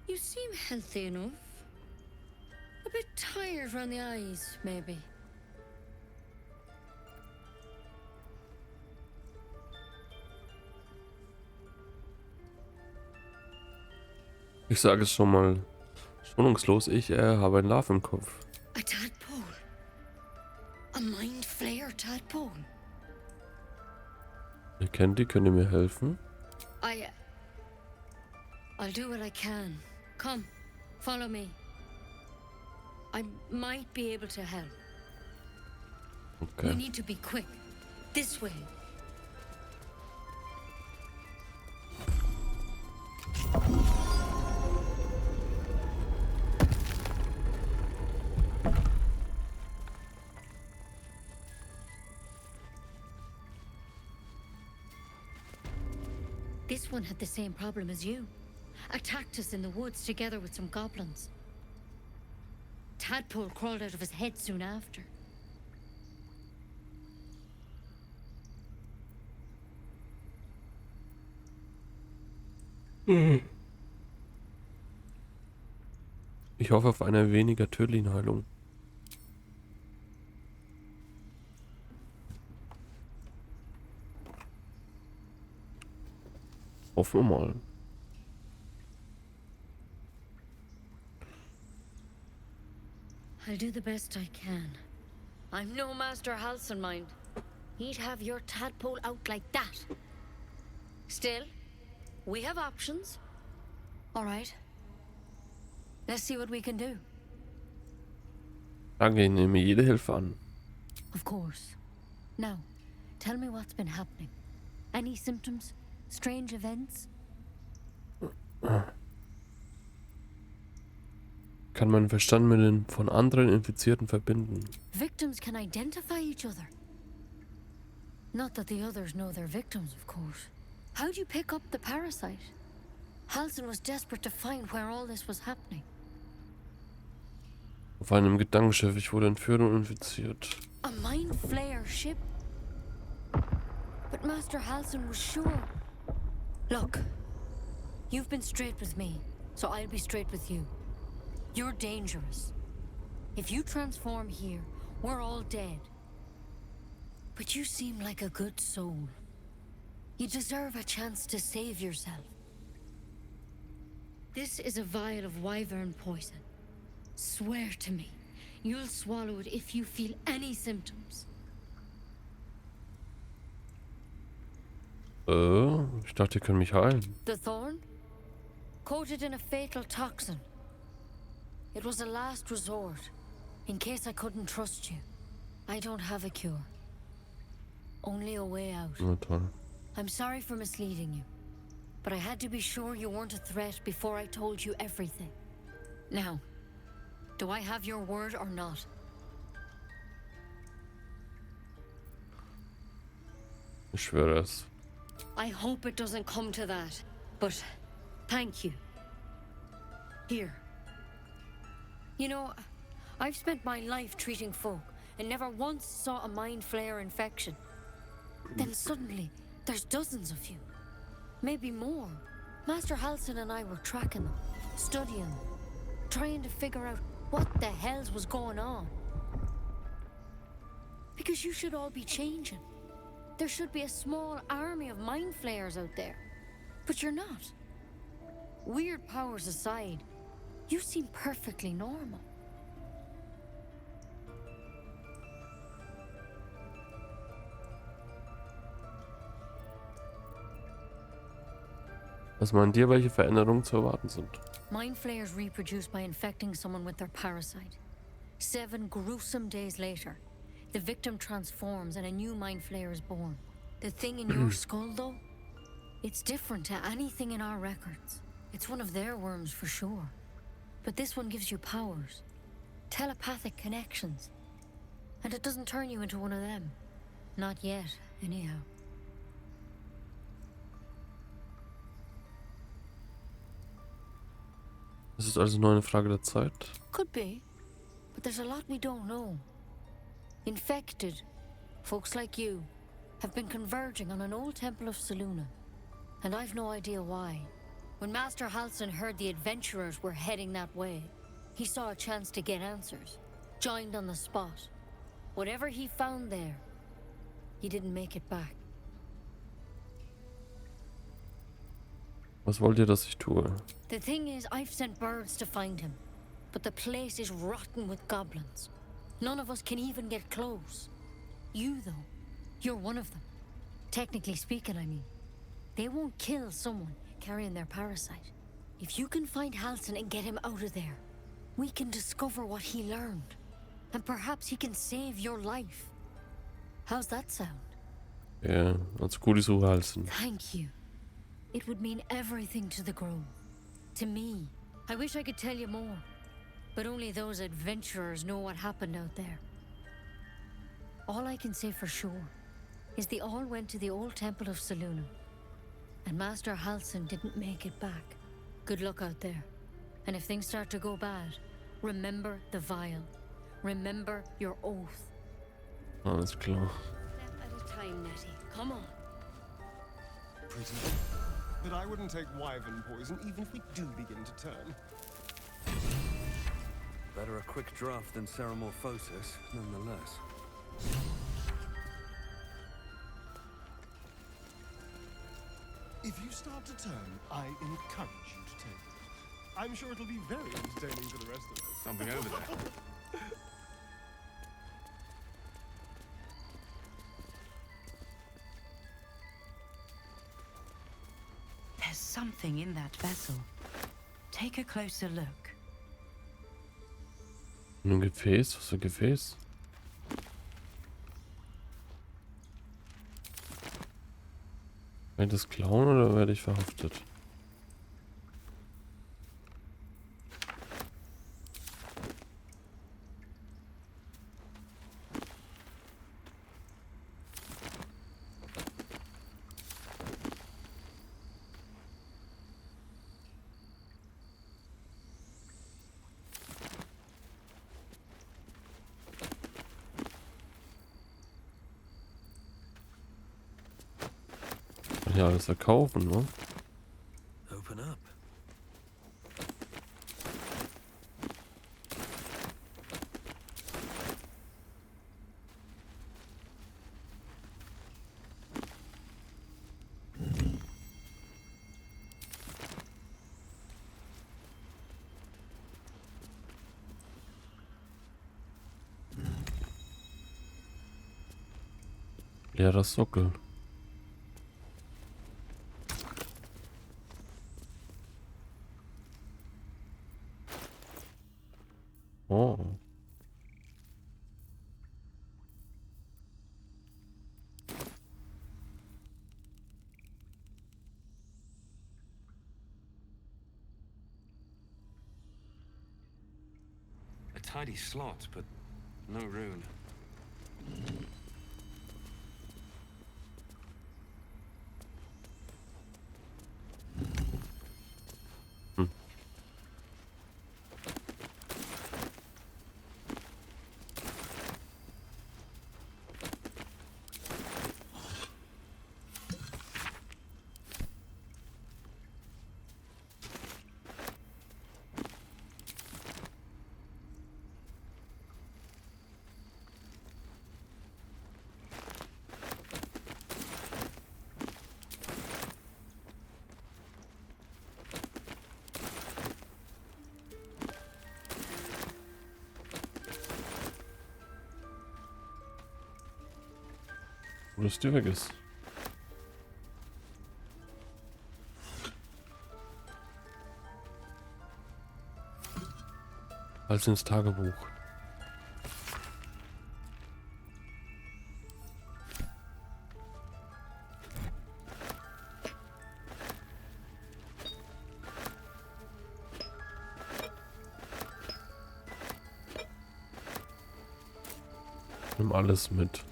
You seem healthy enough. A bit tired around the eyes, maybe. Ich sage es schon mal schonungslos, ich habe ein Larv im Kopf. A tadpole. A mind flayer tadpole. Ihr kennt die, könnt ihr mir helfen? I'll do what I can. Come, follow me. I might be able to help. Okay. We need to be quick. This way. This one had the same problem as you. Attacked us in the woods together with some goblins. Tadpole crawled out of his head soon after. Ich hoffe auf eine weniger tödliche Heilung. Hoffen wir mal. I'll do the best I can. I'm no Master Halsin, mind. He'd have your tadpole out like that. Still, we have options. All right. Let's see what we can do. Danke, ich nehme jede Hilfe an. Of course. Now, tell me what's been happening. Any symptoms? Strange events? Kann meinen Verstand mit den von anderen Infizierten verbinden. Victims can identify each other. Not that the others know they're victims, of course. How'd you pick up the parasite? Halsin was desperate to find where all this was happening. Auf einem Gedankenschiff. Ich wurde entführt und infiziert. A mind flayer ship? But Master Halsin was sure. Look, you've been straight with me, so I'll be straight with you. You're dangerous. If you transform here, we're all dead. But you seem like a good soul. You deserve a chance to save yourself. This is a vial of wyvern poison. Swear to me, you'll swallow it if you feel any symptoms. Ich dachte, ihr könnt mich heilen. The thorn? Coated in a fatal toxin. It was a last resort, in case I couldn't trust you. I don't have a cure. Only a way out. Na toll. I'm sorry for misleading you, but I had to be sure you weren't a threat before I told you everything. Now, do I have your word or not? Ich schwöre es. I hope it doesn't come to that, but thank you. Here. You know, I've spent my life treating folk and never once saw a mind flayer infection. Then suddenly, there's dozens of you. Maybe more. Master Halsin and I were tracking them, studying them, trying to figure out what the hells was going on. Because you should all be changing. There should be a small army of mind flayers out there. But you're not. Weird powers aside, you seem perfectly normal. Was meint ihr, welche Veränderungen zu erwarten sind? Mind flayers reproduce by infecting someone with their parasite. 7 gruesome days later, the victim transforms and a new mind flayer is born. The thing in your skull, though, it's different to anything in our records. It's one of their worms for sure. But this one gives you powers, telepathic connections. And it doesn't turn you into one of them. Not yet, anyhow. Es ist also nur eine Frage der Zeit. Could be, but there's a lot we don't know. Infected, folks like you, have been converging on an old temple of Selûne, and I've no idea why. When Master Halsin heard the adventurers were heading that way, he saw a chance to get answers, joined on the spot. Whatever he found there, he didn't make it back. Was wollt ihr, dass ich tue? The thing is, I've sent birds to find him, but the place is rotten with goblins. None of us can even get close. You, though, you're one of them. Technically speaking, I mean. They won't kill someone carrying their parasite. If you can find Halsin and get him out of there, we can discover what he learned. And perhaps he can save your life. How's that sound? Ja, als gut ist Halsen. Thank you. It would mean everything to the Grove. To me. I wish I could tell you more. But only those adventurers know what happened out there. All I can say for sure is they all went to the old temple of Selûne. And Master Halsin didn't make it back. Good luck out there. And if things start to go bad, remember the vial. Remember your oath. Alles klar. Step at a time, Nettie. Come on. Prisoner. But I wouldn't take wyvern poison even if we do begin to turn. Better a quick draft than ceramorphosis, nonetheless. If you start to turn, I encourage you to take it. I'm sure it'll be very entertaining for the rest of us. Something over there. There's something in that vessel. Take a closer look. Ein Gefäß? Was für ein Gefäß? Kann ich das klauen oder werde ich verhaftet? hier alles verkaufen, ne? Open up. Leerer Sockel. Oh. A tidy slot, but no rune. Wo das Tür weg ist. Als ins Tagebuch. Nimm alles mit.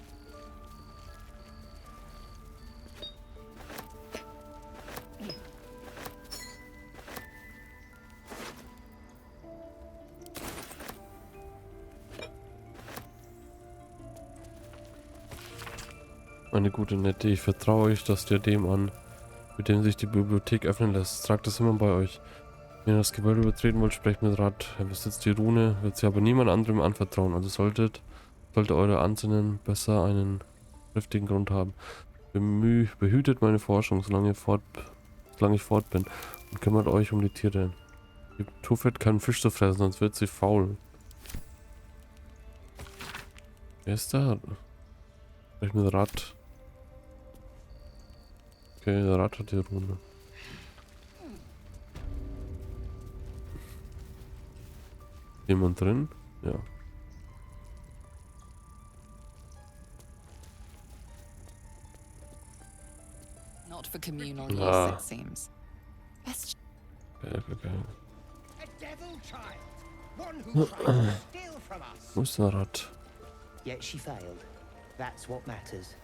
Meine gute Nette, ich vertraue euch, dass der dem an, mit dem sich die Bibliothek öffnen lässt. Tragt es immer bei euch. Wenn ihr das Gebäude übertreten wollt, sprecht mit Rat. Er besitzt die Rune, wird sie aber niemand anderem anvertrauen. Also sollte eure Ansinnen besser einen triftigen Grund haben. Behütet meine Forschung, solange ich fort bin. Und kümmert euch um die Tiere. Gebt Tufet keinen Fisch zu fressen, sonst wird sie faul. Wer ist da? Sprecht mit Rat. Okay, der Rat hat die Rune. Jemand drin? Ja. Not for communal Ah. use, it seems. Best. Okay. A devil child, one who tried to steal from us. Wo ist der Rat? Yet she failed. That's what matters.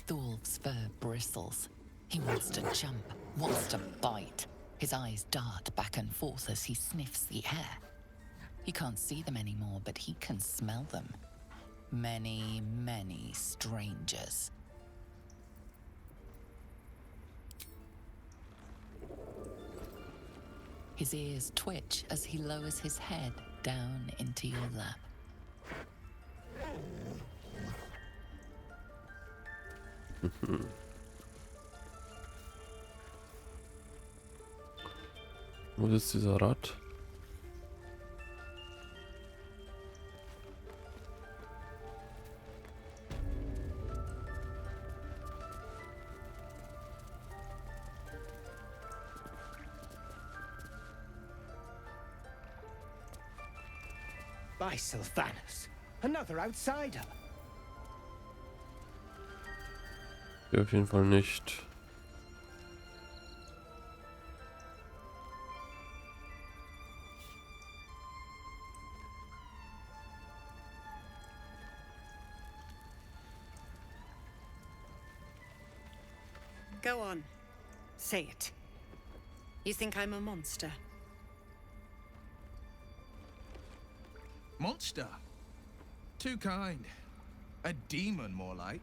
Thorv's fur bristles. He wants to jump, wants to bite. His eyes dart back and forth as he sniffs the air. He can't see them anymore, but he can smell them. Many, many strangers. His ears twitch as he lowers his head down into your lap. Wo ist dieser Rat? By Sylvanus, another outsider. Hier auf jeden Fall nicht. Go on. Say it. You think I'm a monster? Monster? Too kind. A demon, more like.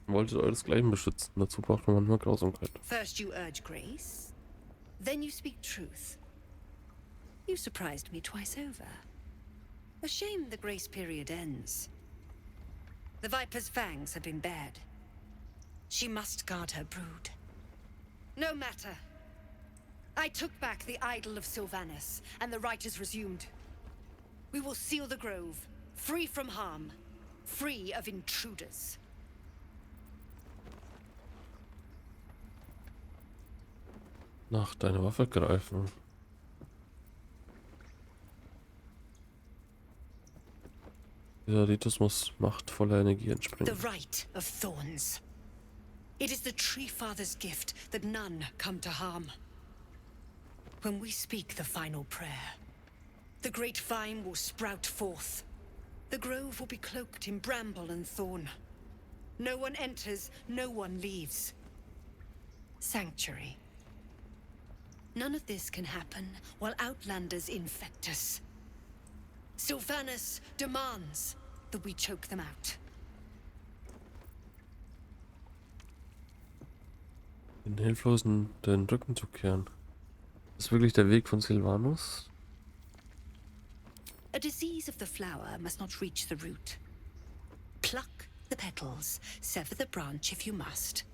Wolltet euresgleichen beschützen. Dazu braucht man manchmal Grausamkeit. First you urge grace, then you speak truth. You surprised me twice over. A shame the grace period ends. The Viper's fangs have been bared. She must guard her brood. No matter. I took back the idol of Sylvanus, and the rite is resumed. We will seal the grove, free from harm, free of intruders. Nach deiner Waffe greifen. Dieser Ritus muss machtvoller Energie entspringen. The rite of thorns. It is the Tree Father's gift that none come to harm. When we speak the final prayer, the great vine will sprout forth. The grove will be cloaked in bramble and thorn. No one enters, no one leaves. Sanctuary. None of this can happen while Outlanders infect us. Sylvanus demands that we choke them out. Den Hilflosen den Rücken zu kehren. Ist wirklich der Weg von Sylvanus? A disease of the flower must not reach the root. Pluck the petals, sever the branch if you must,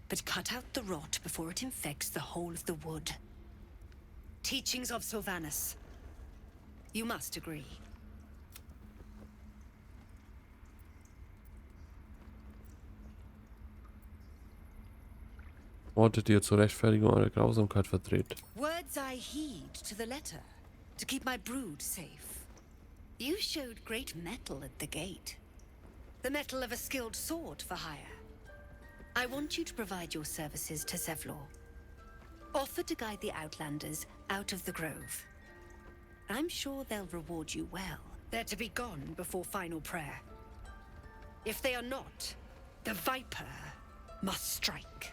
but cut out the rot before it infects the whole of the wood. Teachings of Sylvanus. You must agree. Worte, die ihr zur Rechtfertigung eurer Grausamkeit verdreht. Words I heed to the letter, to keep my brood safe. You showed great mettle at the gate. The mettle of a skilled sword for hire. I want you to provide your services to Zevlor. Offer to guide the Outlanders out of the grove. I'm sure they'll reward you well. They're to be gone before final prayer. If they are not, the Viper must strike.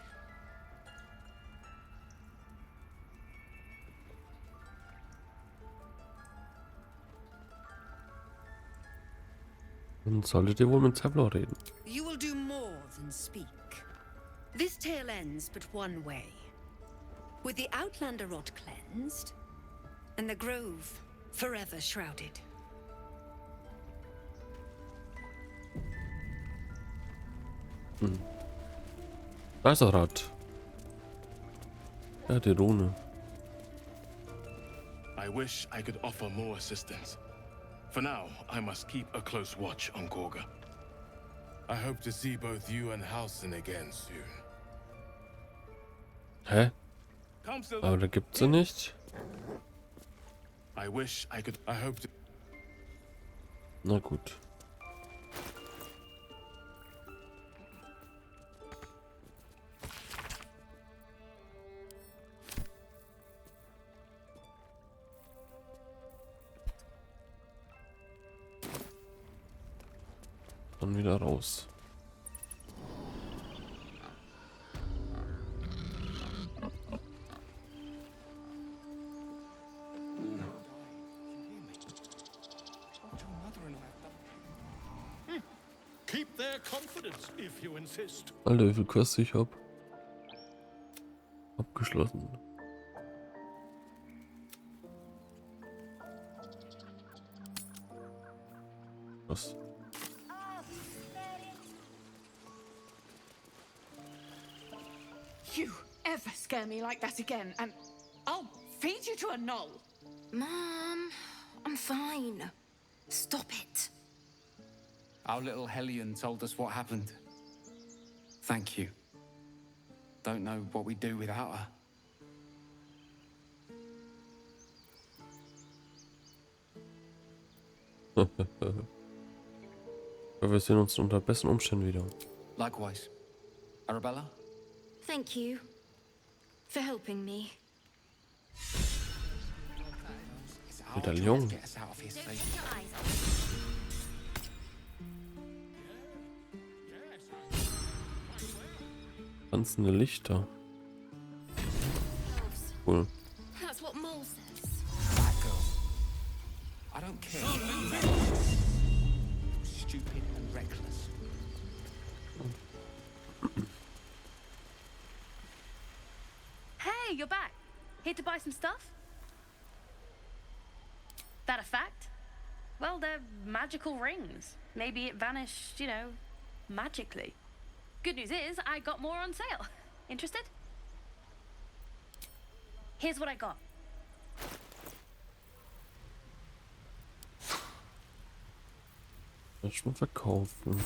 Dann solltet ihr wohl mit Zevlor reden. You will do more than speak. This tale ends but one way. With the Outlander rot cleansed, and the grove forever shrouded. Da ist das Rad. Ja, die Rune. I wish I could offer more assistance. For now, I must keep a close watch on Korga. I hope to see both you and Halsin again soon. Hä? Aber da gibt's sie nicht. I wish I could. I hope to. Na gut. Dann wieder raus. Keep their confidence, if you insist. Alter, wie viel Quests ich hab. Abgeschlossen. Was? You ever scare me like that again, and I'll feed you to a knoll. Mom, I'm fine. Stop it. Our little Hellion told us what happened. Thank you. Don't know what we'd do without her. Wir sehen uns unter besten Umständen wieder. Likewise. Arabella? Thank you for helping me. Medaillon. Get us out of here safe. Tanzende Lichter. Cool. That's what Mole says. That girl. I don't care. Stupid and reckless. Hey, you're back. Here to buy some stuff? That a fact? Well, they're magical rings. Maybe it vanished, magically. Good news is, I got more on sale. Interested? Here's what I got. Erstmal verkaufen.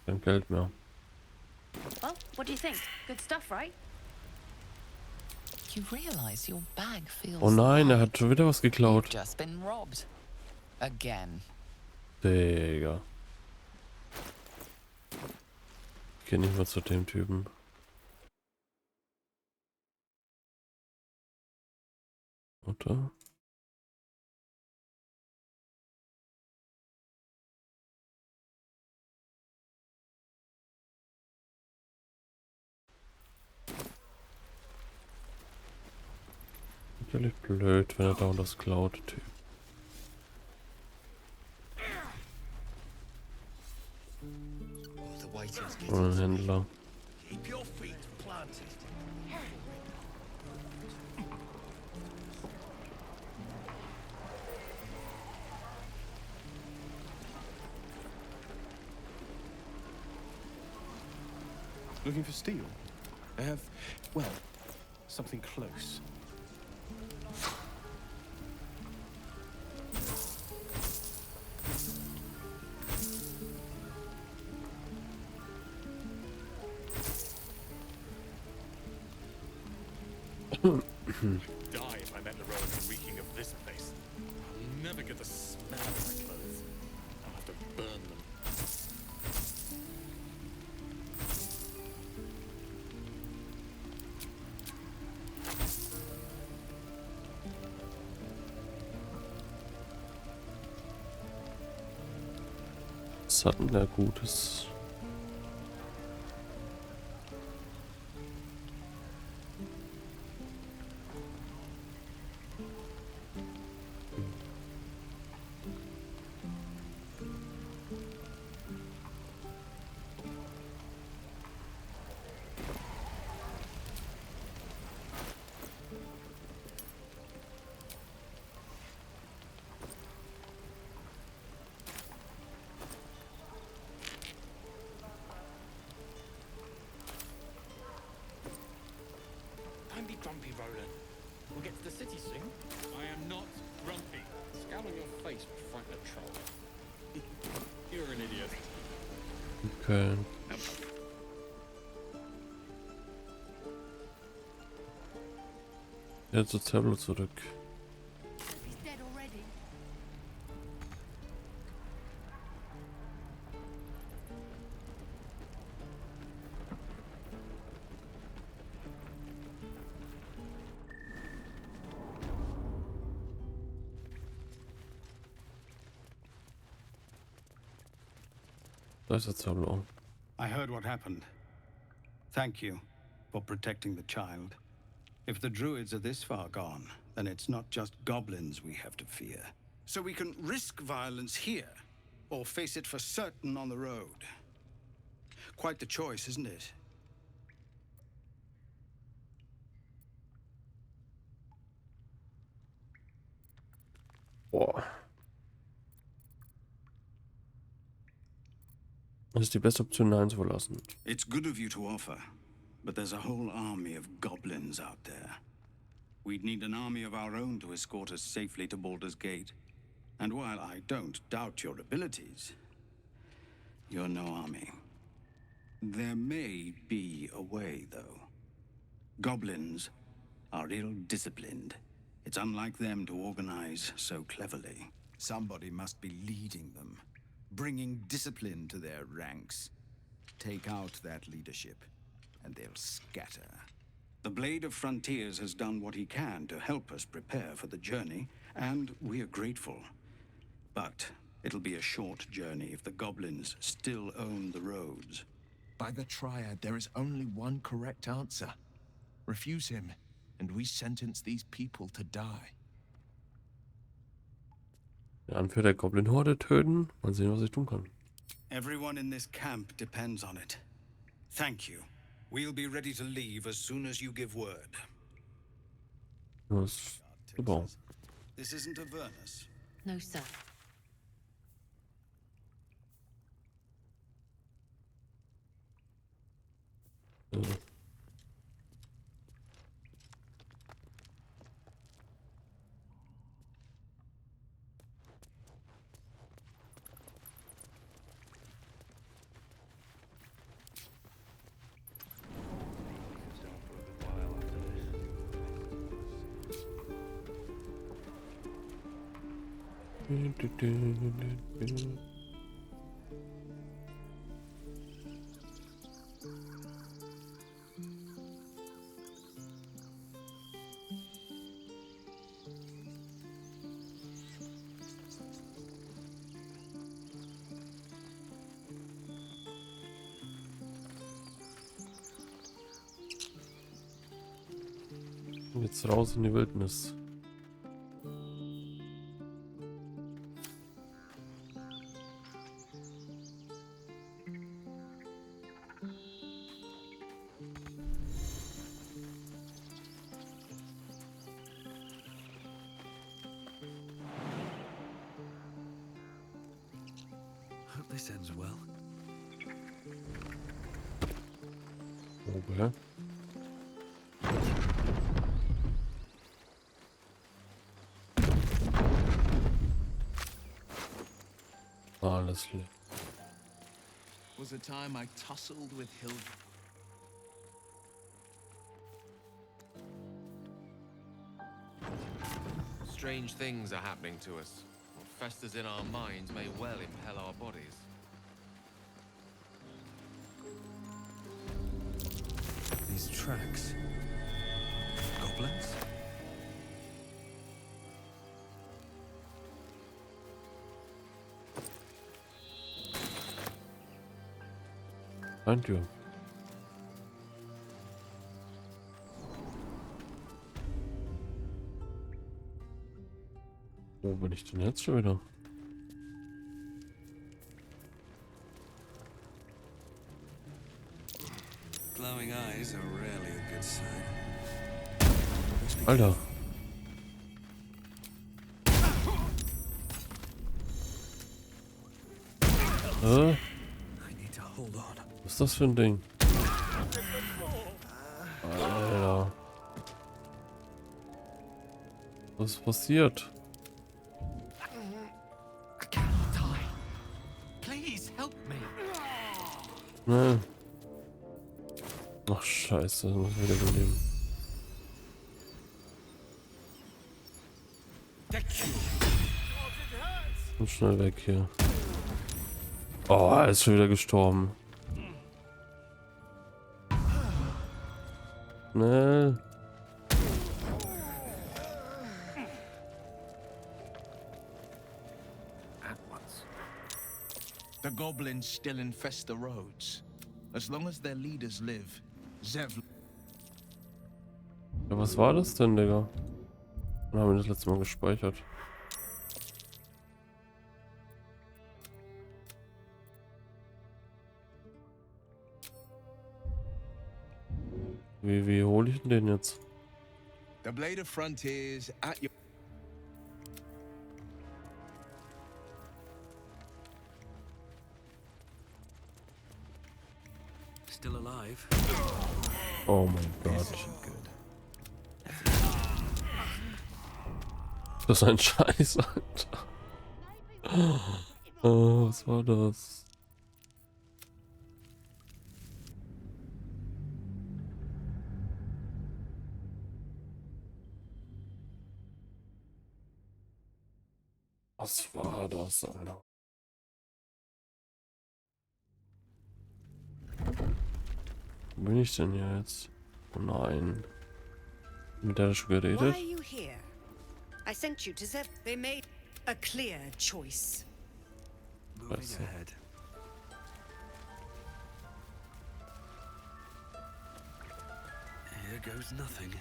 Kein Geld mehr. Well, what do you think? Good stuff, right? You realize your bag feels Oh nein, er light. hat schon wieder was geklaut. You've just been robbed. Again. Digga. Ich geh nicht mehr zu dem Typen. Oder? Natürlich blöd, wenn er da das klaut, Typ. Oder ein Händler. Keep your feet planted. Looking for steel? I have, well, something close. Die if I met the relic reeking of this place. I'll never get the smell of my clothes. I'll have to burn them. Was hat denn der Gutes? Don't be grumpy, Roland. We'll get to the city soon. I am not grumpy. Scowl on your face would frighten a troll. You're an idiot. Okay. Jetzt zu Tableau zurück. He's dead already. Da ist der Tableau. I heard what happened. Thank you for protecting the child. If the druids are this far gone, then it's not just goblins we have to fear. So we can risk violence here, or face it for certain on the road. Quite the choice, isn't it? Boah. Das ist die beste Option, Nein zu verlassen. It's good of you to offer, but there's a whole army of goblins out there. We'd need an army of our own to escort us safely to Baldurs Gate. And while I don't doubt your abilities, you're no army. There may be a way, though. Goblins are ill-disciplined. It's unlike them to organize so cleverly. Somebody must be leading them, bringing discipline to their ranks. Take out that leadership, and they'll scatter. The Blade of Frontiers has done what he can to help us prepare for the journey, and we are grateful. But it'll be a short journey if the goblins still own the roads. By the Triad, there is only one correct answer. Refuse him, and we sentence these people to die. Den Anführer der Goblin-Horde töten. Mal sehen, was ich tun kann. Everyone in this camp depends on it. Thank you. We'll be ready to leave as soon as you give word. Das ist super. This isn't Avernus. No, sir. Jetzt raus in die Wildnis. Hope this ends well. Okay. Alles klar. Was a time I tussled with Hild. Strange things are happening to us. What festers in our minds may well impel our bodies. These tracks. Goblins? Tür. Wo bin ich denn jetzt schon wieder? Glowing eyes are rarely a good sign. Alter. Was ist das für ein Ding? Alter. Was ist passiert? Please help me. Ne. Ach scheiße, das muss ich wieder beleben. Und schnell weg hier. Oh, er ist schon wieder gestorben. Schnell. At once. The goblins still infest the roads. As long as their leaders live, Zev. Ja, was war das denn, Digga? Wann haben wir das letzte Mal gespeichert? Wie hole ich denn den jetzt? The Blade of Frontiers at your... Still alive? Oh mein Gott. Das ist ein Scheiß, Alter. Oh, was war das? Was war das, Alter? Wo bin ich denn jetzt? Oh nein. Mit der schon Why geredet? are you here? I sent you to Zev. They made a clear choice. Moving Scheiße. ahead. Here goes nothing.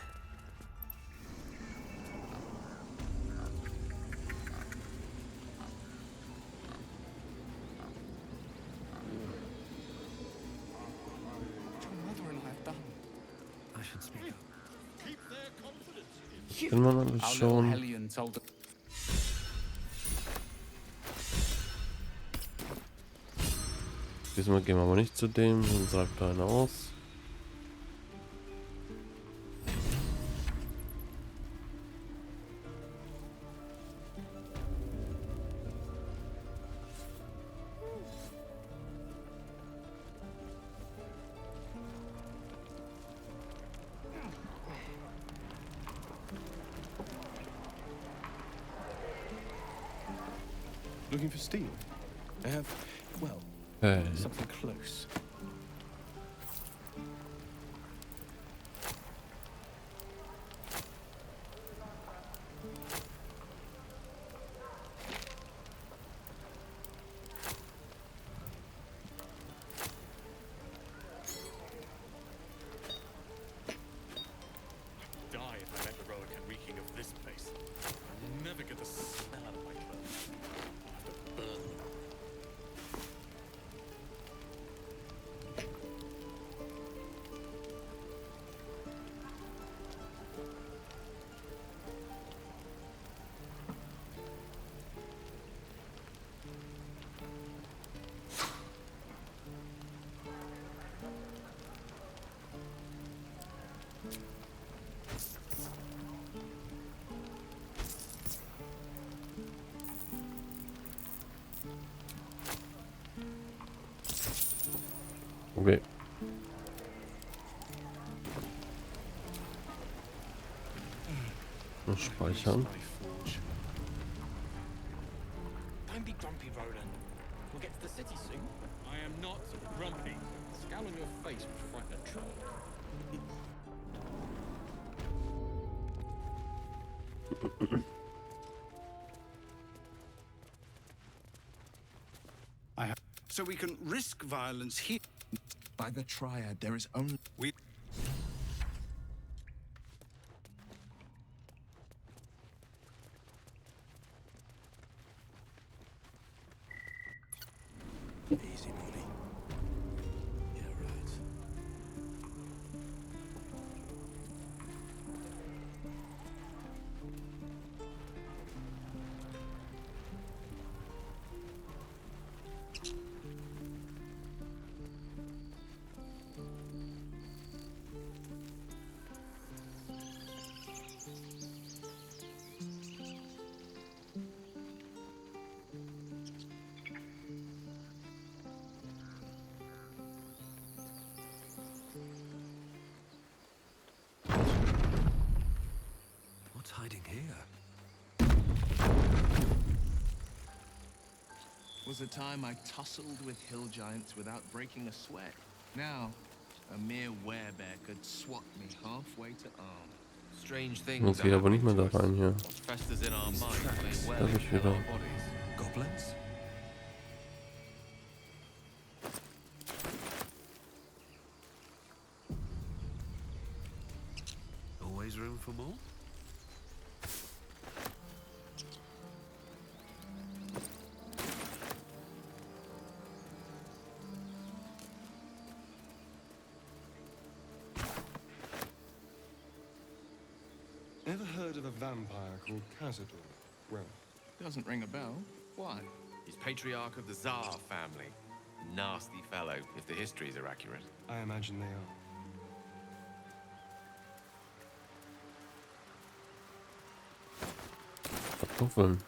Your mother and I have done. I should speak up. Kann man alles Our little schauen? hellion told us. Diesmal gehen wir aber nicht zu dem, sonst sagt da einer aus. Looking for steel? I have, well, Hey. something close. Die if I met the Roic and reeking of this place. I'll never get the smell out of my clothes. I'll have to burn them. Okay. Noch speichern. Don't be grumpy, Roland. We'll get to the city soon. I am not grumpy. Scowl on your face would frighten a troll. So we can risk violence here. By the Triad, there is only... We... Easy, Molly. Yeah, right. What's hiding here? Was a time I tussled with hill giants without breaking a sweat. Now, a mere werebear could swat me halfway to arm. Strange things Jetzt are geht aber nicht happening mehr to da rein us. hier. What festers in our minds may well Da bin ich impel wieder. our bodies. Goblins? Always room for more? Ever heard of a vampire called Cazador? Well, Doesn't ring a bell. Why? He's patriarch of the Tsar family. Nasty fellow, if the histories are accurate. I imagine they are. Kartoffeln.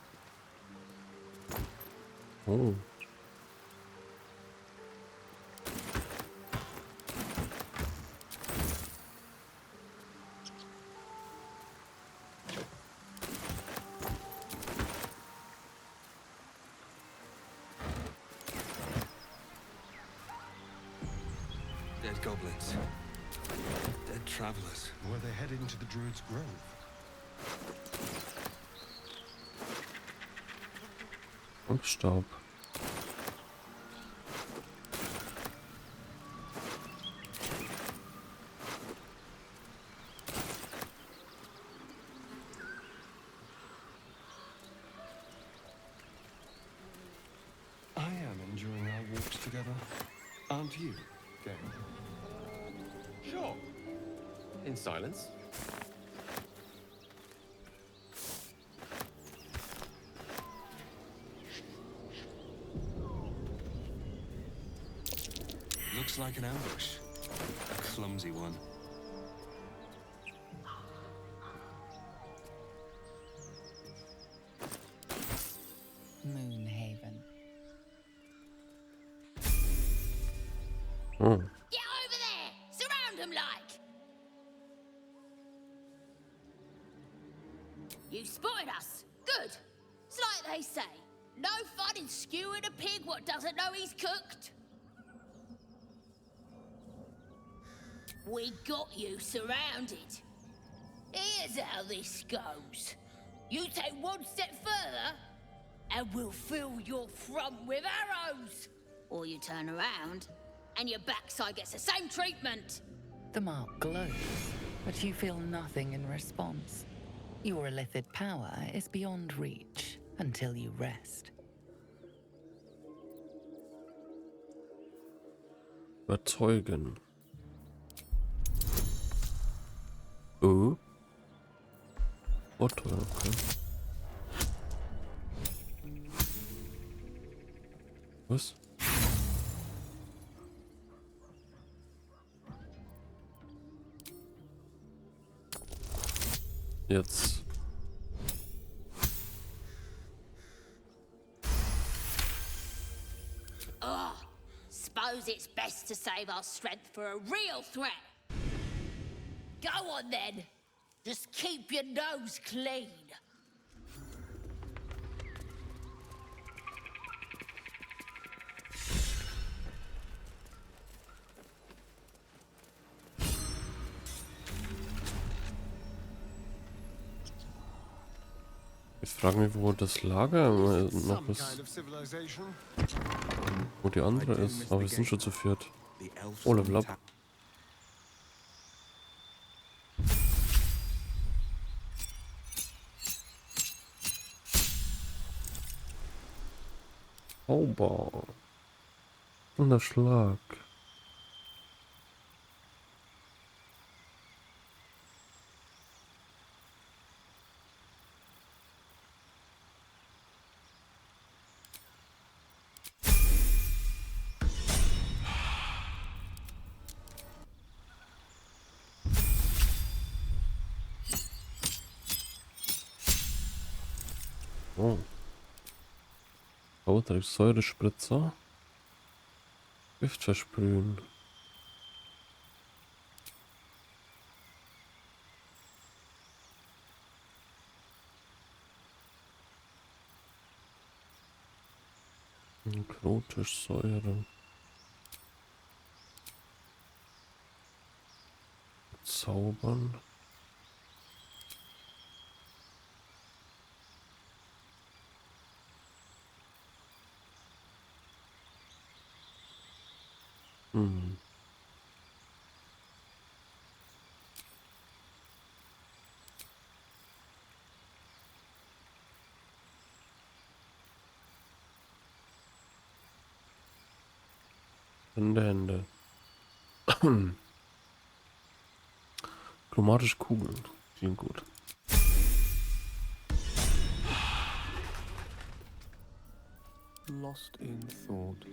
Oh. Dead goblins. Dead travelers. Were they headed into the Druid's Grove? Staub. I am enjoying our walks together. Aren't you, Gale? Sure. In silence. Looks like an ambush. A clumsy one. Moonhaven. Oh. Get over there! Surround them like! You spotted us. Good. It's like they say. No fun in skewing a pig what doesn't know he's cooked. We got you surrounded. Here's how this goes. You take one step further, and we'll fill your front with arrows. Or you turn around, and your backside gets the same treatment. The mark glows, but you feel nothing in response. Your illithid power is beyond reach until you rest. Überzeugen. Oh. Otto, okay. Was? Jetzt. Ugh. Suppose it's best to save our strength for a real threat. Go on then. Just keep your nose clean. Ich frage mich, wo das Lager noch ist. Wo die andere ist. Aber wir sind schon zu viert. Oh, Level up. Zauber. Und der Schlag. Oh. Zaubertrick, Säurespritzer. Gift versprühen. Nekrotisch Säure. Zaubern. Hm. Hände. Chromatische Kugeln. Klingt gut. Lost in thought.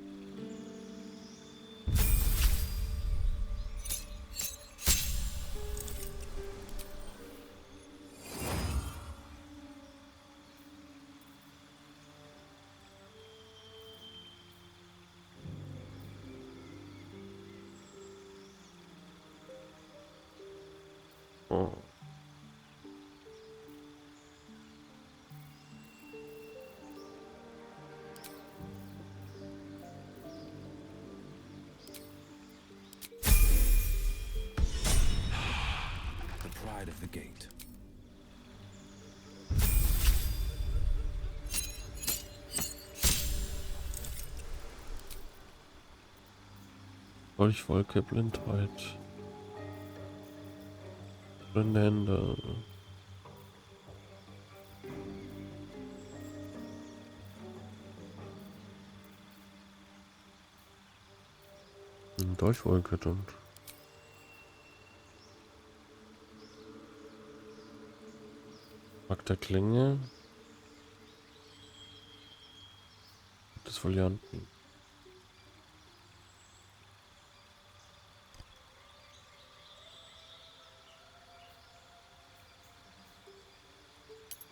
Oh. The pride of the gate. Wolke, Blindheit. Blinde Hände. Durchwolke und Mag der Klinge des Folianten.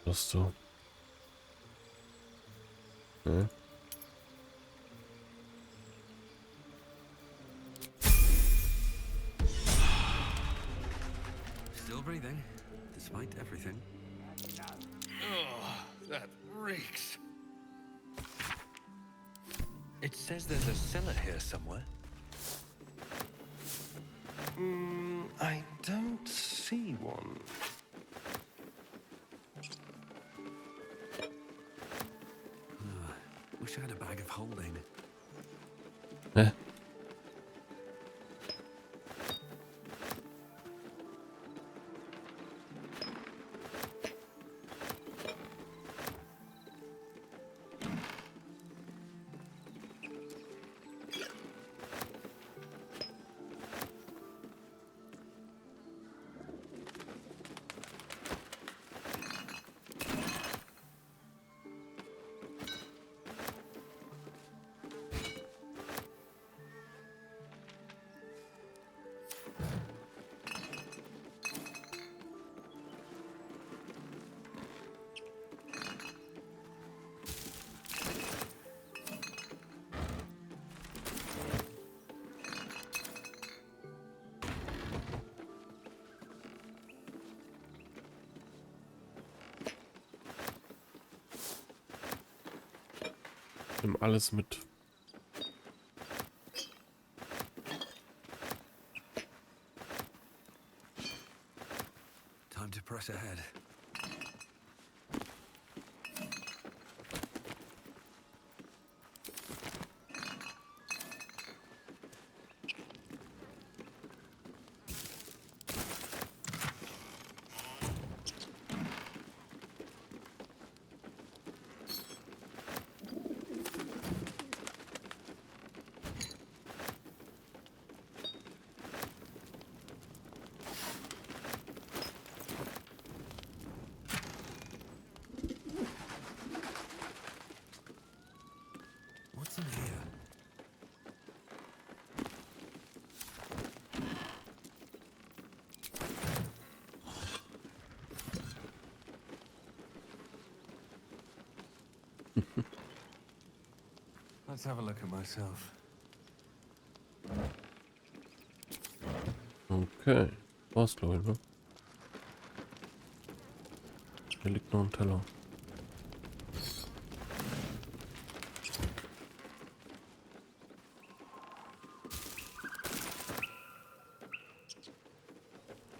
Was so? Ne? Still breathing, despite everything. Oh, that reeks. It says there's a cellar here somewhere. I don't see one. Wish I had a bag of holding. Ne? Nimm alles mit. Time to press ahead. What's in here? Let's have a look at myself. Okay. War's, glaube ich, ne? Hier liegt noch ein Teller.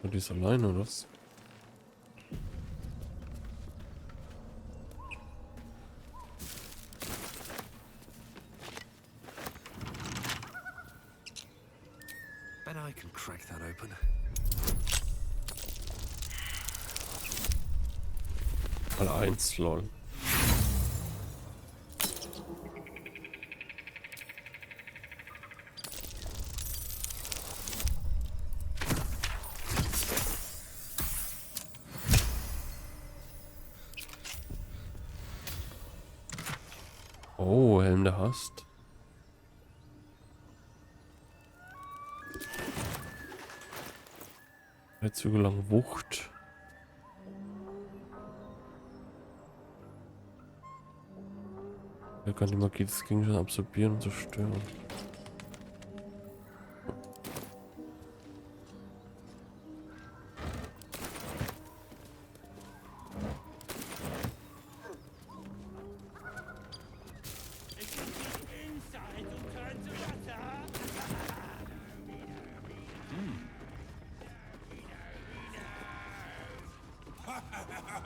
Und die ist alleine, oder was? Bet I can crack that open. Alle eins, lol. Oh, Helm der Hast. Züge lang Wucht. Er kann die Magie des Gegenstands absorbieren und zerstören.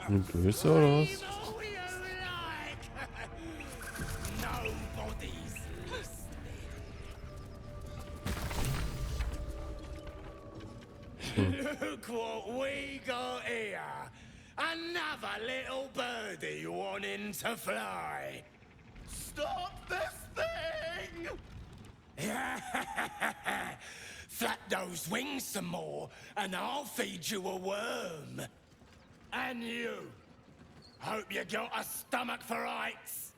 Bin ich böse oder was? Nobody's listening. Look what we got here. Another little birdie wanting to fly. Stop this thing! Flap those wings some more, and I'll feed you a worm. And you. Hope you got a stomach for heights.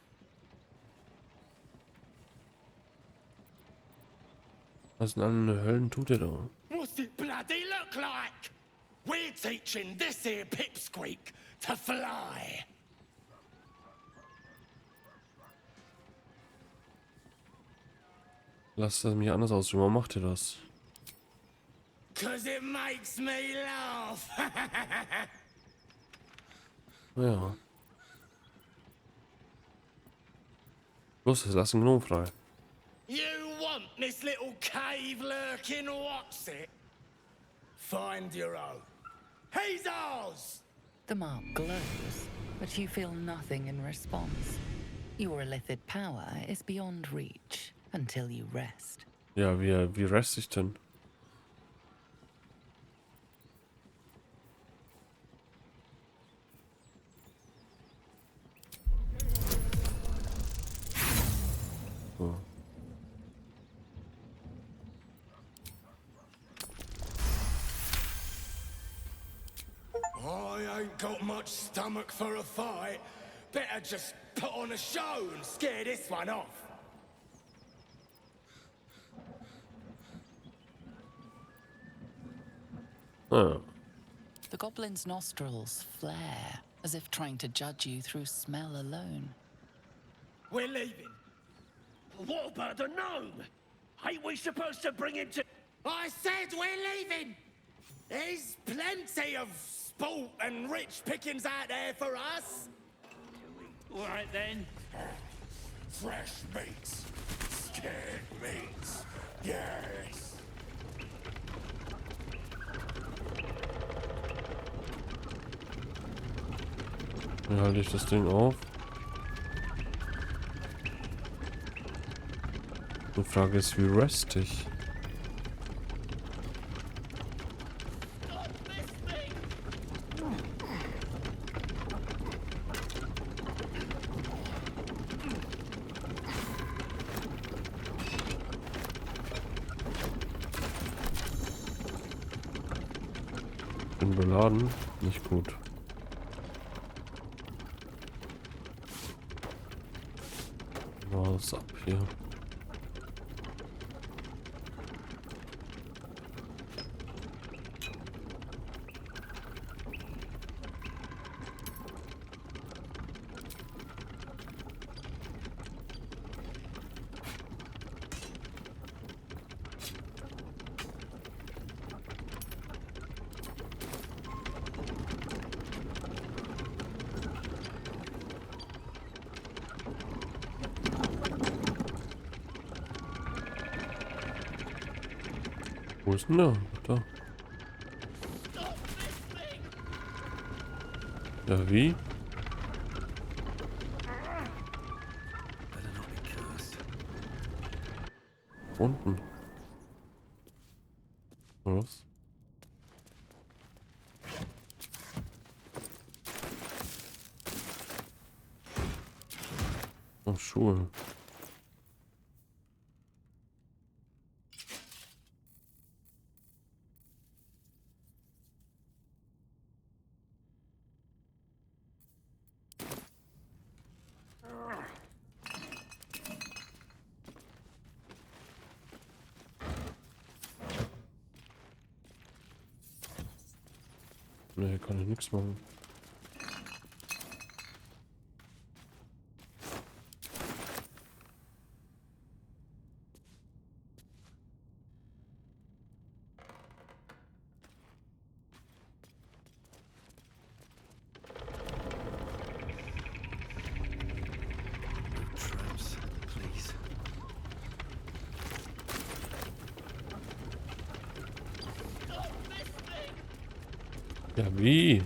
Was in allen Höllen tut er da? What's it bloody look like? We're teaching this here pipsqueak to fly. Lasst das mich anders aus. Warum macht ihr das? 'Cause it makes me laugh. Ja. Los, jetzt lass den Gnom frei. You want this little cave lurking what's it? Find your own. He's ours! The mark glows, but you feel nothing in response. Your illithid power is beyond reach until you rest. Ja, wie rest ich denn? So. I ain't got much stomach for a fight. Better just put on a show and scare this one off. Ah. The goblin's nostrils flare, as if trying to judge you through smell alone. We're leaving. What about the gnome? Ain't we supposed to bring him to... I said we're leaving! There's plenty of sport and rich pickings out there for us. All right then. Fresh meats. Scared meats. Yes. Wie halte ich das Ding auf? Die Frage ist, wie rest ich? Bin beladen? Nicht gut. Was ab hier? Wo ist denn der? Da. Ja, wie? Unten. Was? Oh, Schuhe. Nee, kann ich nichts machen. Traps, please. Ja, wie?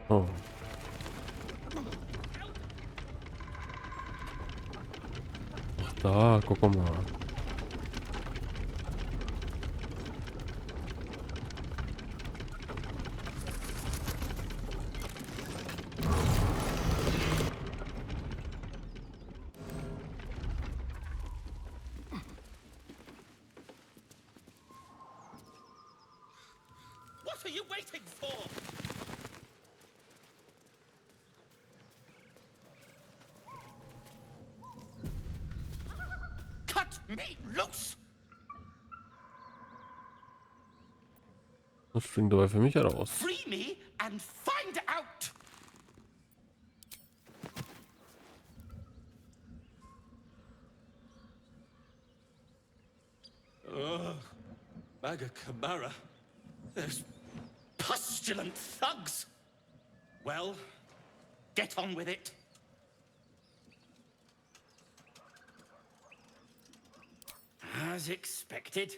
Oh. Ach da, guck mal. What are you waiting for? Cut me loose! Das springt dabei für mich heraus. Free me and find out! Ugh. Maga Kamara. Those pustulant thugs! Well, get on with it. As expected,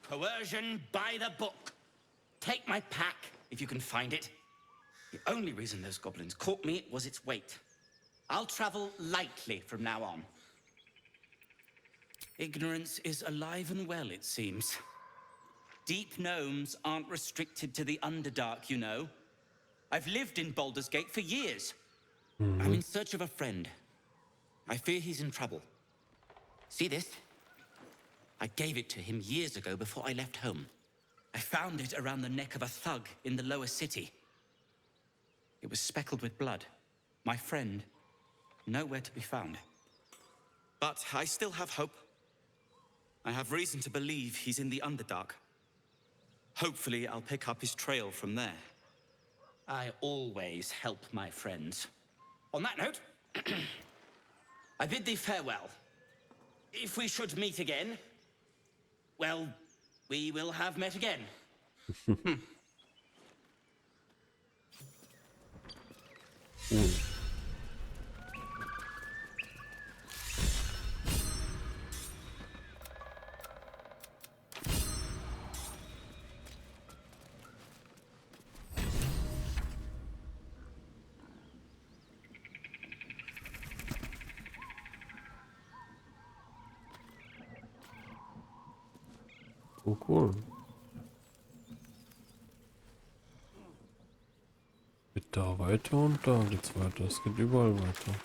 coercion by the book. Take my pack, if you can find it. The only reason those goblins caught me was its weight. I'll travel lightly from now on. Ignorance is alive and well, it seems. Deep gnomes aren't restricted to the Underdark, you know. I've lived in Baldurs Gate for years. I'm in search of a friend. I fear he's in trouble. See this? I gave it to him years ago before I left home. I found it around the neck of a thug in the lower city. It was speckled with blood. My friend, nowhere to be found. But I still have hope. I have reason to believe he's in the Underdark. Hopefully, I'll pick up his trail from there. I always help my friends. On that note, I bid thee farewell. If we should meet again, well, we will have met again. Oh, cool. Geht da weiter und da geht's weiter. Es geht überall weiter.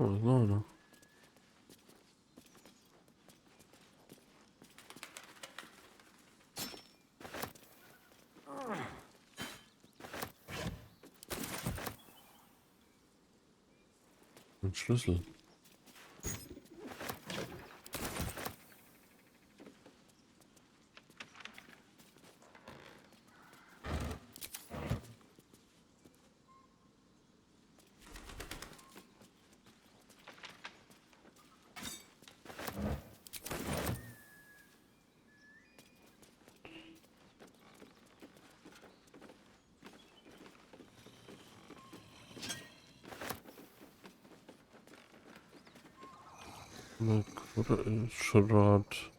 Oh, das ist noch einer. Ein Schlüssel. Schrott.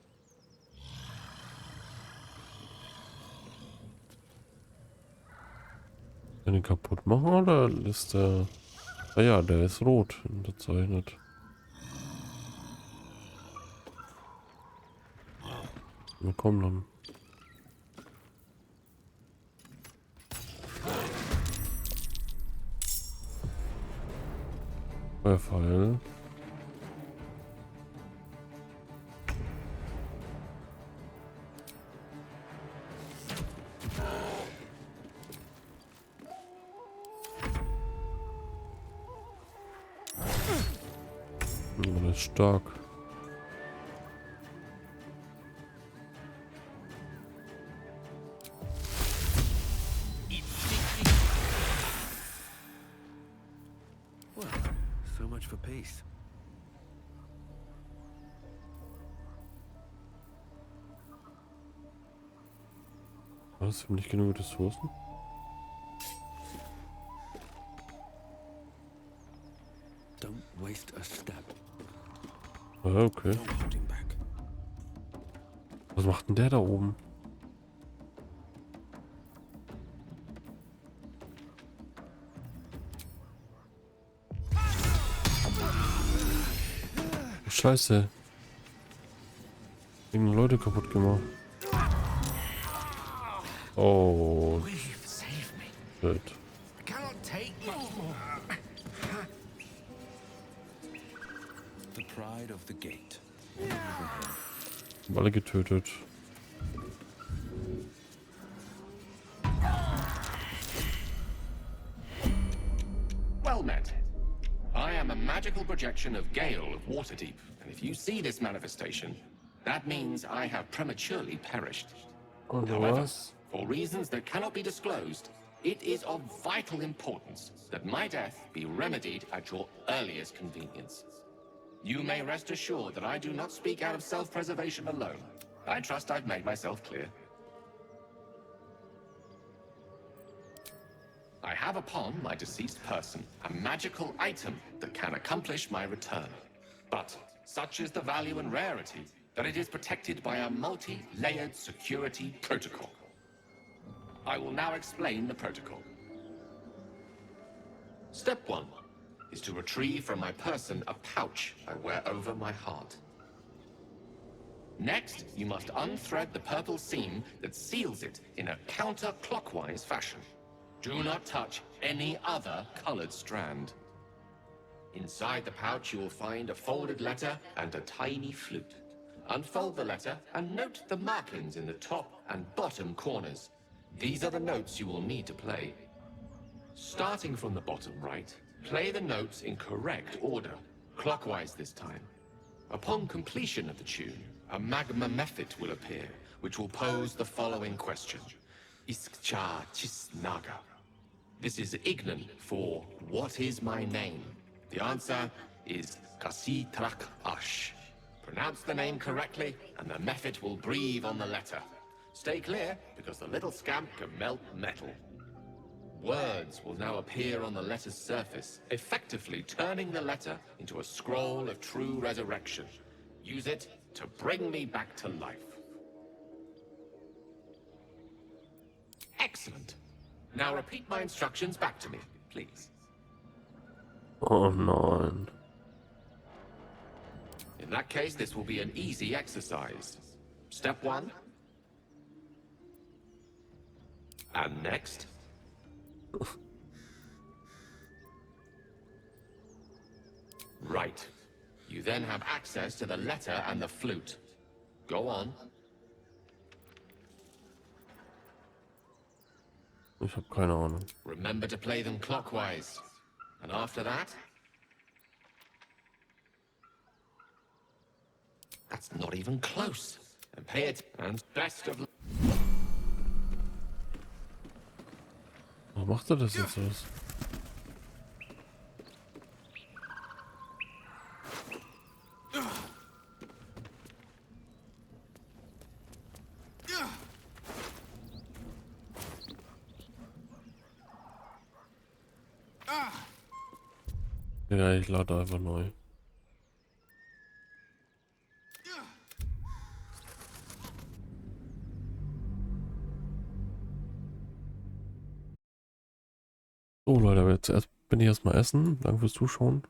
Kann ich kaputt machen oder ist der... Ah ja, der ist rot unterzeichnet. Na komm dann. Feuerpfeil. Das ist stark. Well, so much for peace. Was? Haben nicht genug Ressourcen? Don't waste a step. Ah, okay. No holding back. Was macht denn der da oben? Scheiße. Irgendeine Leute kaputt gemacht. Oh. Shit. The pride of the gate. Haben alle getötet. Well met. I am a magical projection of Gale of Waterdeep, and if you see this manifestation, that means I have prematurely perished. However, for reasons that cannot be disclosed, it is of vital importance that my death be remedied at your earliest convenience. You may rest assured that I do not speak out of self-preservation alone. I trust I've made myself clear. I have upon my deceased person a magical item that can accomplish my return. But such is the value and rarity that it is protected by a multi-layered security protocol. I will now explain the protocol. Step 1 is to retrieve from my person a pouch I wear over my heart. Next, you must unthread the purple seam that seals it in a counterclockwise fashion. Do not touch any other colored strand. Inside the pouch, you will find a folded letter and a tiny flute. Unfold the letter and note the markings in the top and bottom corners. These are the notes you will need to play. Starting from the bottom right, play the notes in correct order, clockwise this time. Upon completion of the tune, a magma mephit will appear, which will pose the following question. Iskcha Chisnaga. This is Ignan for what is my name? The answer is Kasitrak Ash. Pronounce the name correctly, and the mephit will breathe on the letter. Stay clear, because the little scamp can melt metal. Words will now appear on the letter's surface, effectively turning the letter into a scroll of true resurrection. Use it to bring me back to life. Excellent. Now repeat my instructions back to me, please. Oh nein. In that case, this will be an easy exercise. Step 1. And next. Right. You then have access to the letter and the flute. Go on. Ich habe keine Ahnung. Remember to play them clockwise. And after that? That's not even close. And pay it. And best of luck. Was macht er das jetzt aus? Ja, ich lade einfach neu. So Leute, aber jetzt bin ich erstmal essen. Danke fürs Zuschauen.